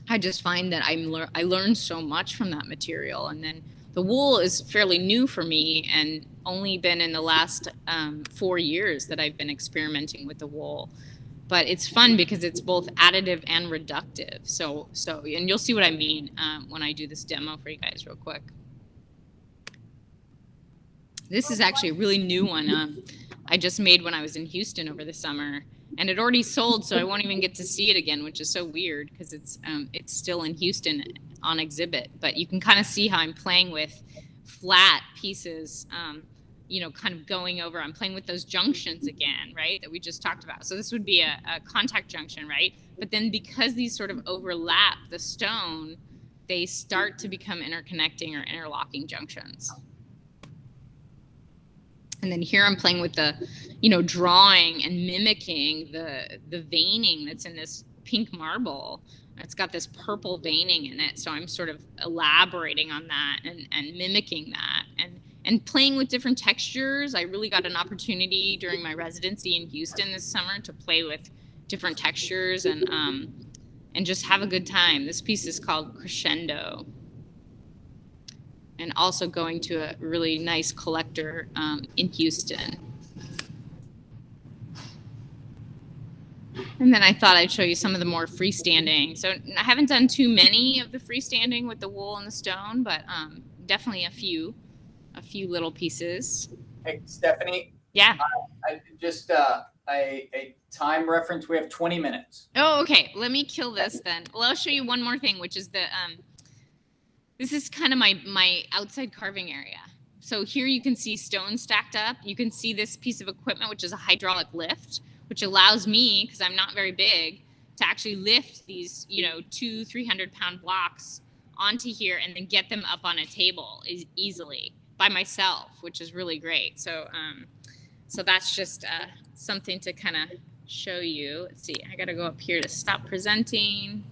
Speaker 2: I just find that I learned so much from that material. And then the wool is fairly new for me, and only been in the last 4 years that I've been experimenting with the wool. But it's fun because it's both additive and reductive. So, and you'll see what I mean when I do this demo for you guys real quick. This is actually a really new one. I just made when I was in Houston over the summer, and it already sold, so I won't even get to see it again, which is so weird because it's still in Houston on exhibit. But you can kind of see how I'm playing with flat pieces, kind of going over. I'm playing with those junctions again, right, that we just talked about. So this would be a contact junction, right? But then because these sort of overlap the stone, they start to become interconnecting or interlocking junctions. And then here I'm playing with the, drawing and mimicking the veining that's in this pink marble. It's got this purple veining in it. So I'm sort of elaborating on that and mimicking that and playing with different textures. I really got an opportunity during my residency in Houston this summer to play with different textures and just have a good time. This piece is called Crescendo. And also going to a really nice collector in Houston. And then I thought I'd show you some of the more freestanding. So I haven't done too many of the freestanding with the wool and the stone, but definitely a few little pieces.
Speaker 1: Hey, Stephanie.
Speaker 2: Yeah.
Speaker 1: I just a time reference. We have 20 minutes.
Speaker 2: Oh, okay. Let me kill this then. Well, I'll show you one more thing, which is the this is kind of my outside carving area. So here you can see stone stacked up. You can see this piece of equipment, which is a hydraulic lift, which allows me, because I'm not very big, to actually lift these, 200-300 pound blocks onto here and then get them up on a table easily by myself, which is really great. So, so that's just something to kind of show you. Let's see, I got to go up here to stop presenting.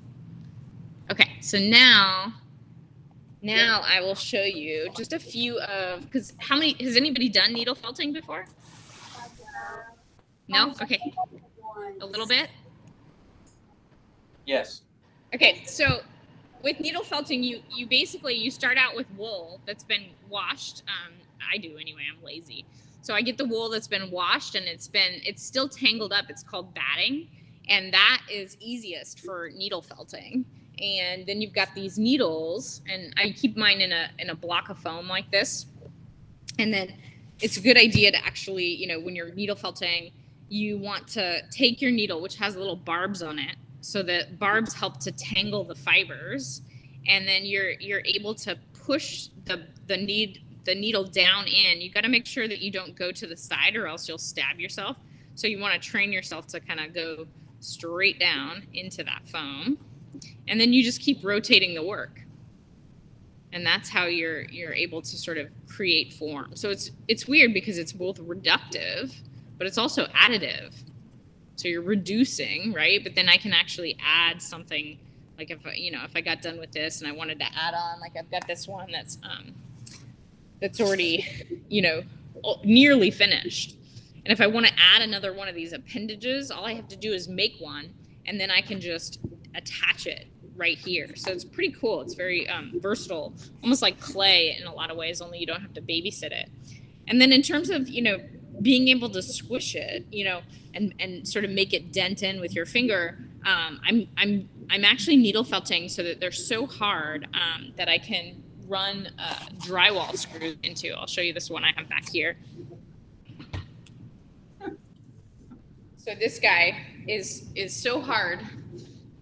Speaker 2: Okay, so now I will show you just a few of, because has anybody done needle felting before? No? Okay. A little bit?
Speaker 1: Yes.
Speaker 2: Okay, so with needle felting, you basically start out with wool that's been washed. I do anyway, I'm lazy. So I get the wool that's been washed and it's still tangled up. It's called batting. And that is easiest for needle felting. And then you've got these needles, and I keep mine in a block of foam like this. And then it's a good idea to actually, when you're needle felting, you want to take your needle, which has little barbs on it, so the barbs help to tangle the fibers, and then you're able to push the needle down in. You got to make sure that you don't go to the side, or else you'll stab yourself. So you want to train yourself to kind of go straight down into that foam, and then you just keep rotating the work. And that's how you're able to sort of create form. So it's weird because it's both reductive, but it's also additive. So you're reducing, right? But then I can actually add something, like if I got done with this and I wanted to add on, like I've got this one that's already, nearly finished. And if I want to add another one of these appendages, all I have to do is make one, and then I can just attach it right here. So it's pretty cool. It's very versatile, almost like clay in a lot of ways, only you don't have to babysit it. And then in terms of, being able to squish it, and sort of make it dent in with your finger, I'm actually needle felting so that they're so hard that I can run drywall screws into. I'll show you this one I have back here. So this guy is so hard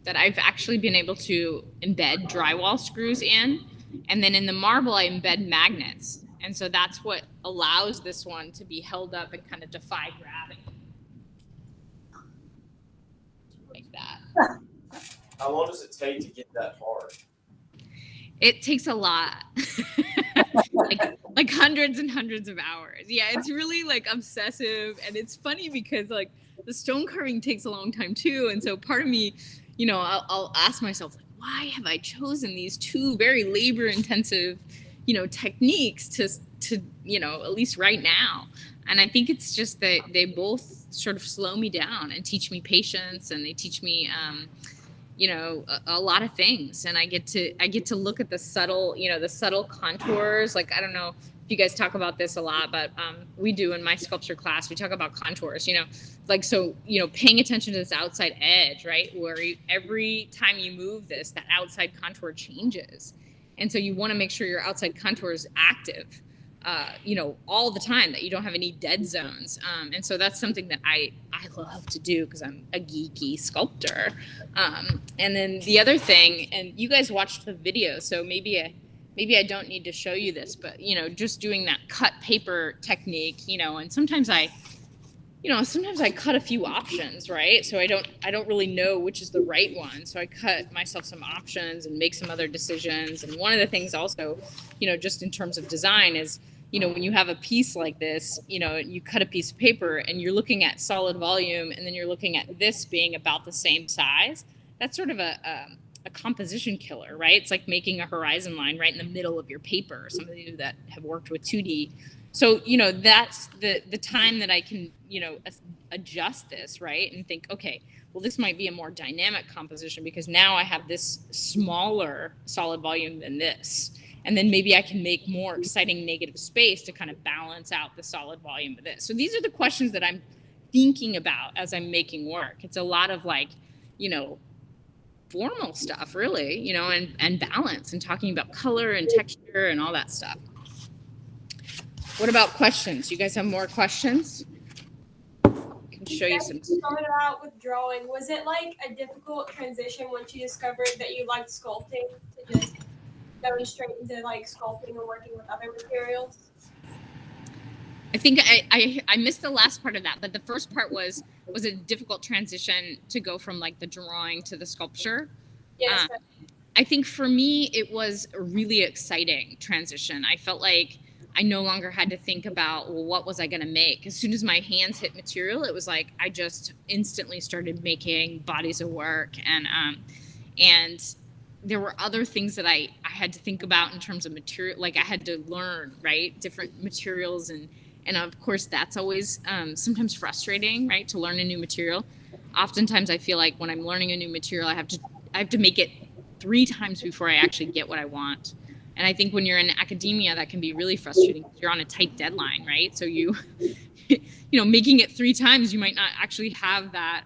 Speaker 2: that I've actually been able to embed drywall screws in. And then in the marble, I embed magnets. And so that's what allows this one to be held up and kind of defy gravity. Like that.
Speaker 4: How long does it take to get that hard?
Speaker 2: It takes a lot. like hundreds and hundreds of hours. Yeah, it's really like obsessive. And it's funny because like the stone carving takes a long time too. And so part of me, I'll ask myself, like, why have I chosen these two very labor intensive, techniques to, at least right now. And I think it's just that they both sort of slow me down and teach me patience, and they teach me, a lot of things. And I get to look at the subtle contours. Like, I don't know if you guys talk about this a lot, but we do in my sculpture class, we talk about contours, paying attention to this outside edge, right? Where every time you move this, that outside contour changes. And so you want to make sure your outside contour is active, all the time, that you don't have any dead zones. And so that's something that I love to do because I'm a geeky sculptor. And then the other thing, and you guys watched the video, so maybe I don't need to show you this, but, just doing that cut paper technique, and sometimes I cut a few options, right? So I don't really know which is the right one. So I cut myself some options and make some other decisions. And one of the things also, just in terms of design is, when you have a piece like this, you cut a piece of paper and you're looking at solid volume, and then you're looking at this being about the same size. That's sort of a composition killer, right? It's like making a horizon line right in the middle of your paper. Some of you that have worked with 2D. So, that's the time that I can, adjust this, right? And think, okay, well, this might be a more dynamic composition because now I have this smaller solid volume than this. And then maybe I can make more exciting negative space to kind of balance out the solid volume of this. So these are the questions that I'm thinking about as I'm making work. It's a lot of like, formal stuff, really, and balance, and talking about color and texture and all that stuff. What about questions? You guys have more questions? I can show you some.
Speaker 5: Started out with drawing. Was it like a difficult transition once you discovered that you liked sculpting to just going straight into like sculpting or working with other materials?
Speaker 2: I think I missed the last part of that, but the first part was a difficult transition to go from like the drawing to the sculpture.
Speaker 5: Yes.
Speaker 2: I think for me, it was a really exciting transition. I felt like I no longer had to think about, well, what was I going to make? As soon as my hands hit material, it was like I just instantly started making bodies of work. And there were other things that I had to think about in terms of material. Like I had to learn, right? Different materials. And of course, that's always sometimes frustrating, right? To learn a new material. Oftentimes, I feel like when I'm learning a new material, I have to make it 3 times before I actually get what I want. And I think when you're in academia, that can be really frustrating. You're on a tight deadline, right? So making it 3 times, you might not actually have that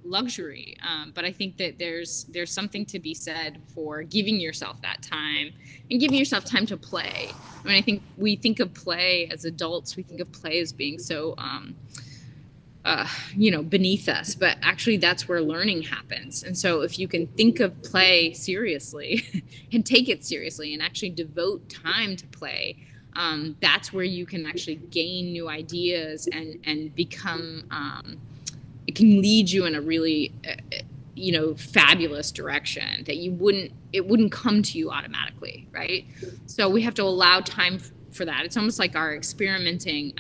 Speaker 2: luxury. But I think that there's something to be said for giving yourself that time and giving yourself time to play. I mean, I think we think of play as adults. We think of play as being so beneath us, but actually that's where learning happens. And so if you can think of play seriously and take it seriously and actually devote time to play, that's where you can actually gain new ideas and become, it can lead you in a really, fabulous direction that it wouldn't come to you automatically, right? So we have to allow time for that. It's almost like our experimenting.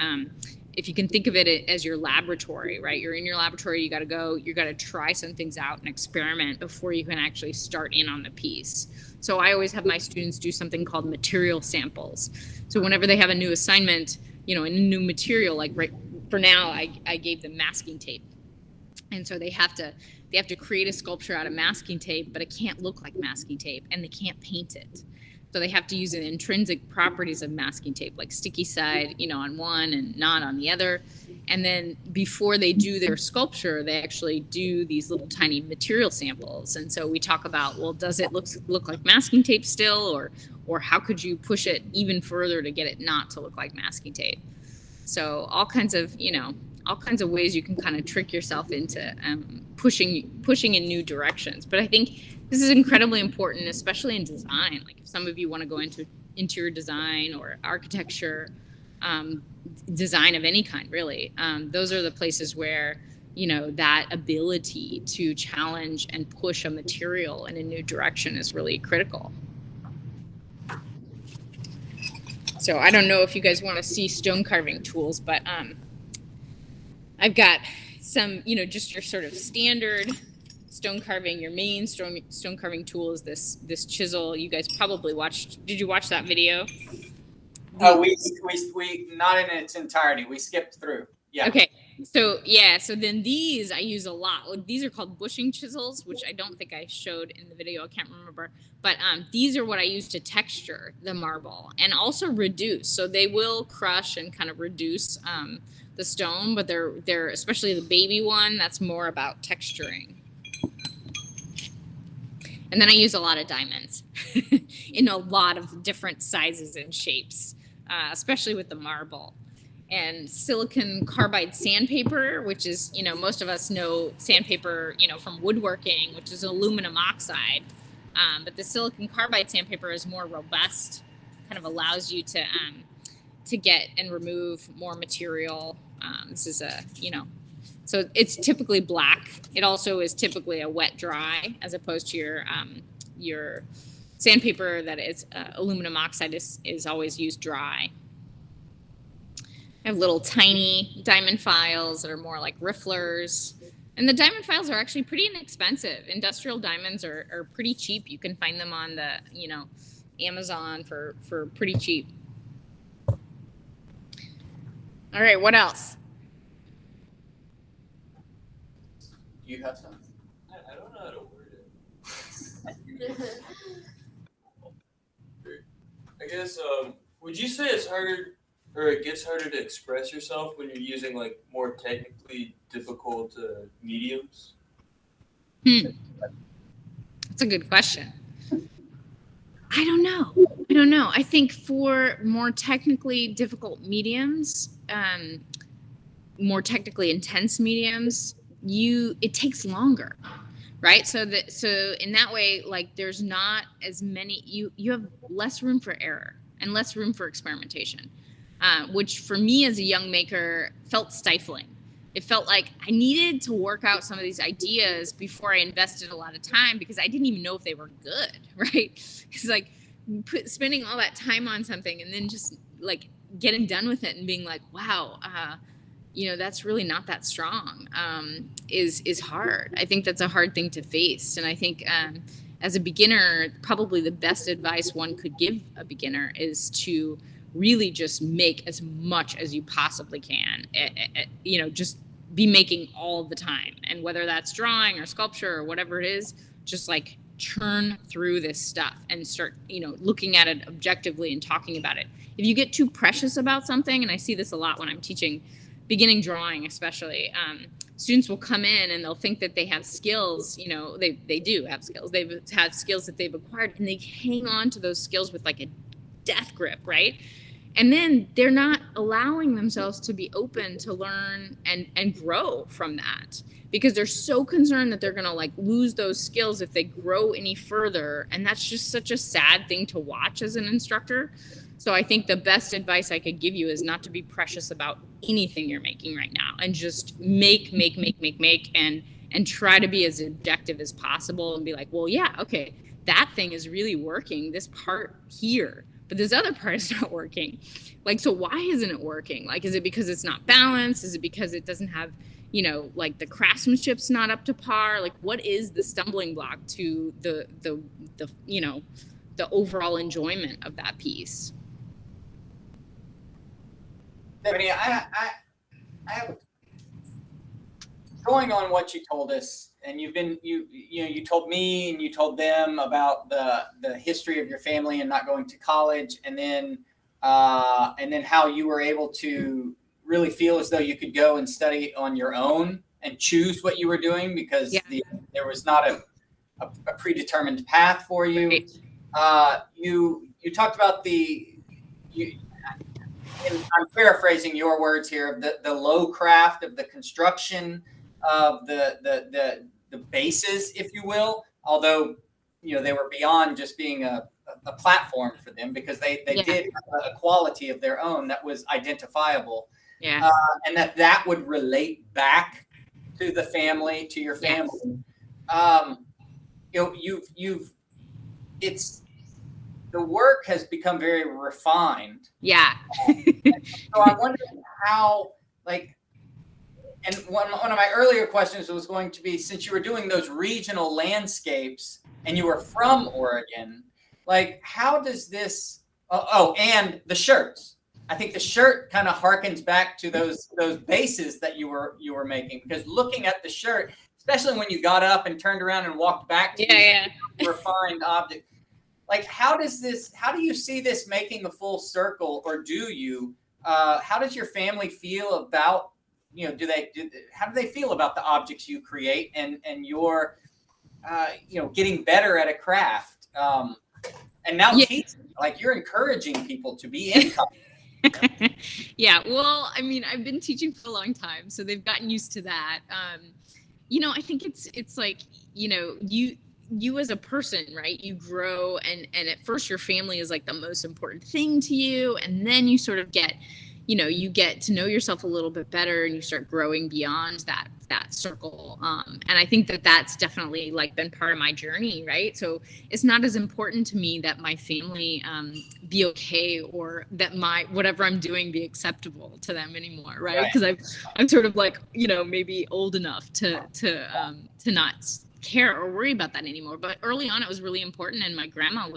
Speaker 2: If you can think of it as your laboratory, right? You're in your laboratory, you got to try some things out and experiment before you can actually start in on the piece. So I always have my students do something called material samples. So whenever they have a new assignment, a new material, like right for now, I gave them masking tape. And so they have to create a sculpture out of masking tape, but it can't look like masking tape and they can't paint it. So they have to use the intrinsic properties of masking tape, like sticky side, on one and not on the other. And then before they do their sculpture, they actually do these little tiny material samples. And so we talk about, well, does it look like masking tape still, or how could you push it even further to get it not to look like masking tape? So all kinds of ways you can kind of trick yourself into pushing in new directions. But I think this is incredibly important, especially in design. Like if some of you want to go into interior design or architecture, design of any kind, really, those are the places where, that ability to challenge and push a material in a new direction is really critical. So I don't know if you guys want to see stone carving tools, but I've got some, just your sort of standard stone carving. Your main stone carving tool is this chisel. You guys probably did you watch that video?
Speaker 1: Oh, we not in its entirety. We skipped through. Yeah.
Speaker 2: Okay. So then these I use a lot. These are called bushing chisels, which I don't think I showed in the video. I can't remember. But these are what I use to texture the marble and also reduce. So they will crush and kind of reduce the stone, but they're especially the baby one, that's more about texturing. And then I use a lot of diamonds in a lot of different sizes and shapes, especially with the marble. And silicon carbide sandpaper, which is, most of us know sandpaper, from woodworking, which is aluminum oxide. But the silicon carbide sandpaper is more robust, kind of allows you to get and remove more material. This is so it's typically black. It also is typically a wet dry, as opposed to your sandpaper that is aluminum oxide is always used dry. I have little tiny diamond files that are more like rifflers. And the diamond files are actually pretty inexpensive. Industrial diamonds are pretty cheap. You can find them on the, Amazon for pretty cheap. All right, what else?
Speaker 1: You have some?
Speaker 4: I don't know how to word it. I guess, would you say it's harder, or it gets harder to express yourself when you're using like more technically difficult mediums?
Speaker 2: That's a good question. I don't know. I think for more technically difficult mediums, more technically intense mediums, it takes longer, right? So in that way, like there's not as many, you have less room for error and less room for experimentation, which for me as a young maker felt stifling. It felt like I needed to work out some of these ideas before I invested a lot of time, because I didn't even know if they were good, right? It's like spending all that time on something and then just like getting done with it and being like, wow, that's really not that strong, is hard. I think that's a hard thing to face. And I think as a beginner, probably the best advice one could give a beginner is to really just make as much as you possibly can. Just be making all the time. And whether that's drawing or sculpture or whatever it is, just like churn through this stuff and start, looking at it objectively and talking about it. If you get too precious about something, and I see this a lot when I'm teaching beginning drawing, especially, students will come in and they'll think that they have skills, they do have skills. They've had skills that they've acquired, and they hang on to those skills with like a death grip, right? And then they're not allowing themselves to be open to learn and grow from that, because they're so concerned that they're going to like lose those skills if they grow any further. And that's just such a sad thing to watch as an instructor. So I think the best advice I could give you is not to be precious about anything you're making right now, and just make, and try to be as objective as possible and be like, well, yeah, okay, that thing is really working, this part here, but this other part is not working. Like, so why isn't it working? Like, is it because it's not balanced? Is it because it doesn't have, you know, like the craftsmanship's not up to par? Like, what is the stumbling block to the you know, the overall enjoyment of that piece?
Speaker 1: Stephanie, I have, going on what you told us, and you told me and you told them about the history of your family and not going to college, and then how you were able to really feel as though you could go and study on your own and choose what you were doing, because there was not a predetermined path for you. Right. You talked about and I'm paraphrasing your words here, the low craft of the construction of the bases, if you will, although, you know, they were beyond just being a platform for them, because they did have a quality of their own that was identifiable. Yeah. And that would relate back to the family, to your family. Yes. You know, the work has become very refined. Yeah. So I'm wondering how, like, and one of my earlier questions was going to be, since you were doing those regional landscapes and you were from Oregon, like, how does this, and the shirts. I think the shirt kind of harkens back to those bases that you were making, because looking at the shirt, especially when you got up and turned around and walked back to these refined object. Like, how do you see this making a full circle, or do you? How does your family feel about, you know, how do they feel about the objects you create and your, you know, getting better at a craft? And now teaching, like, you're encouraging people to be in company.
Speaker 2: Yeah, well, I mean, I've been teaching for a long time, so they've gotten used to that. You know, I think it's like, you know, you as a person, right? You grow, and at first your family is like the most important thing to you. And then you sort of get, you know, you get to know yourself a little bit better, and you start growing beyond that circle. And I think that's definitely like been part of my journey, right? So it's not as important to me that my family be okay, or that whatever I'm doing be acceptable to them anymore, right? Because I'm sort of like, you know, maybe old enough to not care or worry about that anymore. But early on, it was really important. And my grandma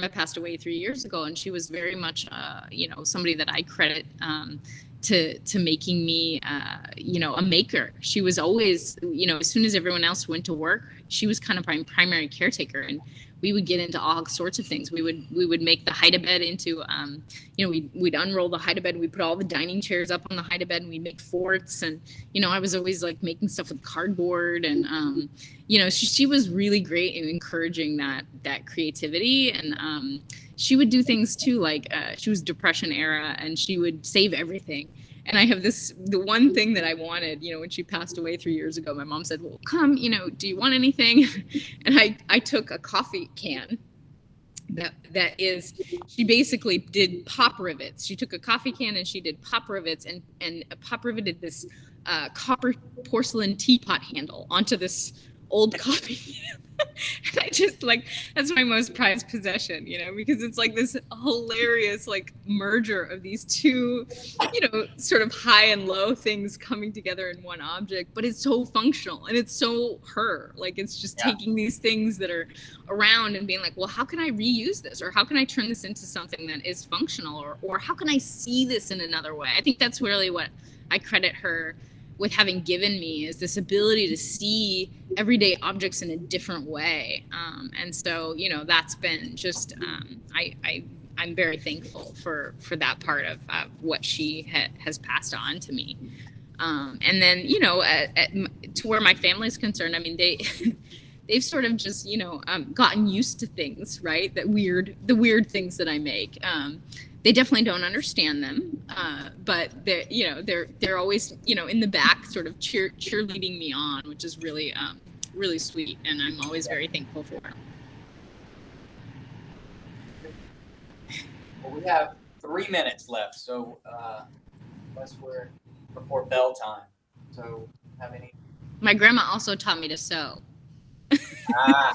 Speaker 2: passed away 3 years ago, and she was very much, you know, somebody that I credit to making me, you know, a maker. She was always, you know, as soon as everyone else went to work, she was kind of my primary caretaker, and we would get into all sorts of things. We would make the hide-a-bed into, you know, we'd unroll the hide-a-bed, we'd put all the dining chairs up on the hide-a-bed, and we'd make forts. And, you know, I was always like making stuff with cardboard, and, you know, she was really great in encouraging that creativity. And she would do things too, like she was Depression era, and she would save everything. And I have the one thing that I wanted, you know, when she passed away 3 years ago, my mom said, well, come, you know, do you want anything? And I took a coffee can she basically did pop rivets. She took a coffee can and she did pop rivets, and pop riveted this copper porcelain teapot handle onto this old coffee can. And I just, like, that's my most prized possession, you know, because it's like this hilarious, like, merger of these two, you know, sort of high and low things coming together in one object. But it's so functional, and it's so her. Like, it's just taking these things that are around and being like, well, how can I reuse this? Or how can I turn this into something that is functional? Or how can I see this in another way? I think that's really what I credit her with having given me, is this ability to see everyday objects in a different way. And so, you know, that's been just, I'm very thankful for that part of what she has passed on to me. And then, you know, to where my family's concerned, I mean, they've sort of just, you know, gotten used to things, right? The weird things that I make. They definitely don't understand them, but they're always in the back, sort of cheerleading me on, which is really really sweet, and I'm always very thankful for it.
Speaker 1: Well, we have 3 minutes left, so unless we're before bell time. So, have any?
Speaker 2: My grandma also taught me to sew.
Speaker 1: Ah.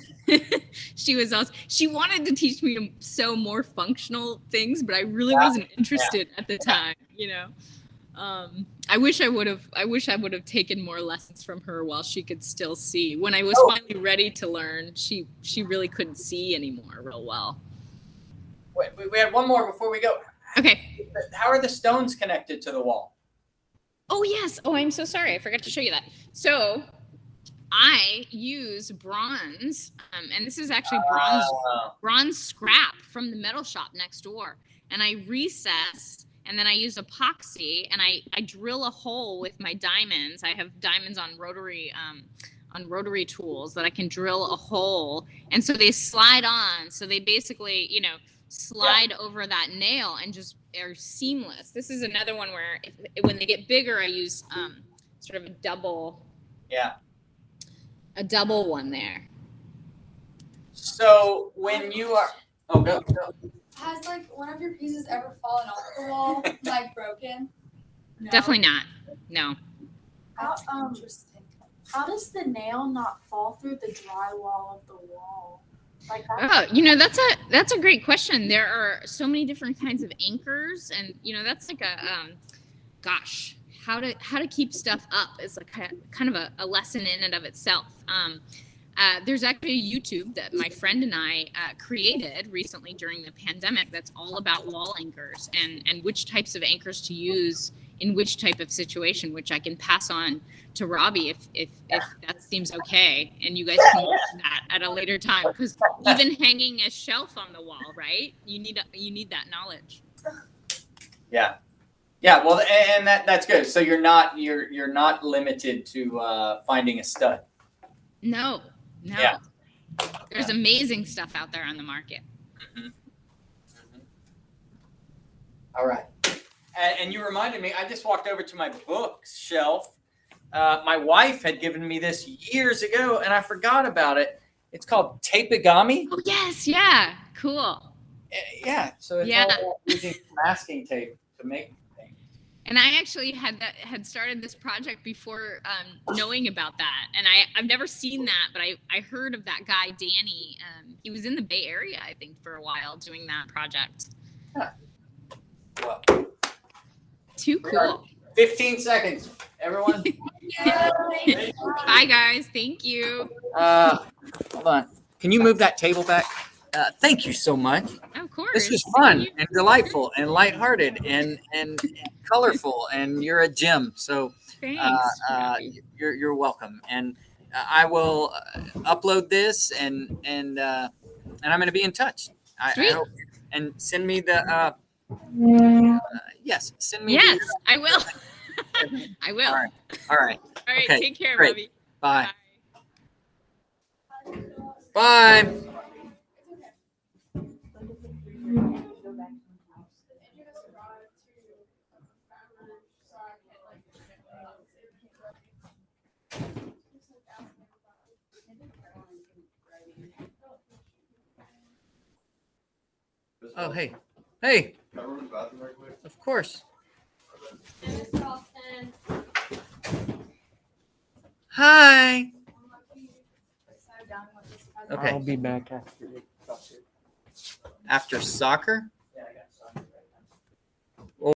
Speaker 2: She wanted to teach me to sew more functional things, but I really wasn't interested at the time, I wish I would have taken more lessons from her while she could still see. When I was finally ready to learn, she really couldn't see anymore real well.
Speaker 1: Wait, we had one more before we go.
Speaker 2: Okay.
Speaker 1: How are the stones connected to the wall?
Speaker 2: Oh yes. Oh, I'm so sorry. I forgot to show you that. So I use bronze, and this is actually bronze scrap from the metal shop next door. And I recess, and then I use epoxy, and I drill a hole with my diamonds. I have diamonds on rotary tools that I can drill a hole, and so they slide on. So they basically, slide over that nail and just are seamless. This is another one where when they get bigger, I use sort of a double.
Speaker 1: Yeah.
Speaker 2: A double one there.
Speaker 1: So when you are, go.
Speaker 3: Has one of your pieces ever fallen off the wall, broken?
Speaker 5: No.
Speaker 2: Definitely not. No.
Speaker 3: That's interesting. How does the nail not fall through the drywall of the wall?
Speaker 2: That's a great question. There are so many different kinds of anchors, and that's like how to keep stuff up is kind of a lesson in and of itself. There's actually a YouTube that my friend and I created recently during the pandemic that's all about wall anchors and which types of anchors to use in which type of situation, which I can pass on to Robbie if that seems okay, and you guys can watch that at a later time, because even hanging a shelf on the wall, right? You need that knowledge.
Speaker 1: Yeah. Yeah, well, and that's good. So you're not limited to finding a stud.
Speaker 2: No.
Speaker 1: Yeah.
Speaker 2: There's amazing stuff out there on the market.
Speaker 1: Mm-hmm. Mm-hmm. All right. And you reminded me, I just walked over to my bookshelf. My wife had given me this years ago, and I forgot about it. It's called Tapegami.
Speaker 2: Oh, yes. Yeah. Cool.
Speaker 1: Yeah. So it's all about using masking tape to make.
Speaker 2: And I actually had started this project before knowing about that. And I've never seen that, but I heard of that guy, Danny. He was in the Bay Area, I think, for a while doing that project.
Speaker 1: Huh. Well,
Speaker 2: too cool.
Speaker 1: 15 seconds, everyone.
Speaker 2: Bye, guys. Thank you.
Speaker 1: Hold on. Can you move that table back? Thank you so much.
Speaker 2: Of course.
Speaker 1: This was fun and delightful and lighthearted and colorful, and you're a gem. So you're welcome. And I will upload this and I'm going to be in touch. I hope, and send me the yes. Send me.
Speaker 2: Yes, I will. I will.
Speaker 1: All right.
Speaker 2: Okay, take care, Robbie.
Speaker 1: Bye. Bye. Oh, hey. Hey.
Speaker 6: Can I run to the bathroom right quick?
Speaker 1: Of course. Hi. Okay.
Speaker 7: I'll be back after soccer.
Speaker 1: After soccer?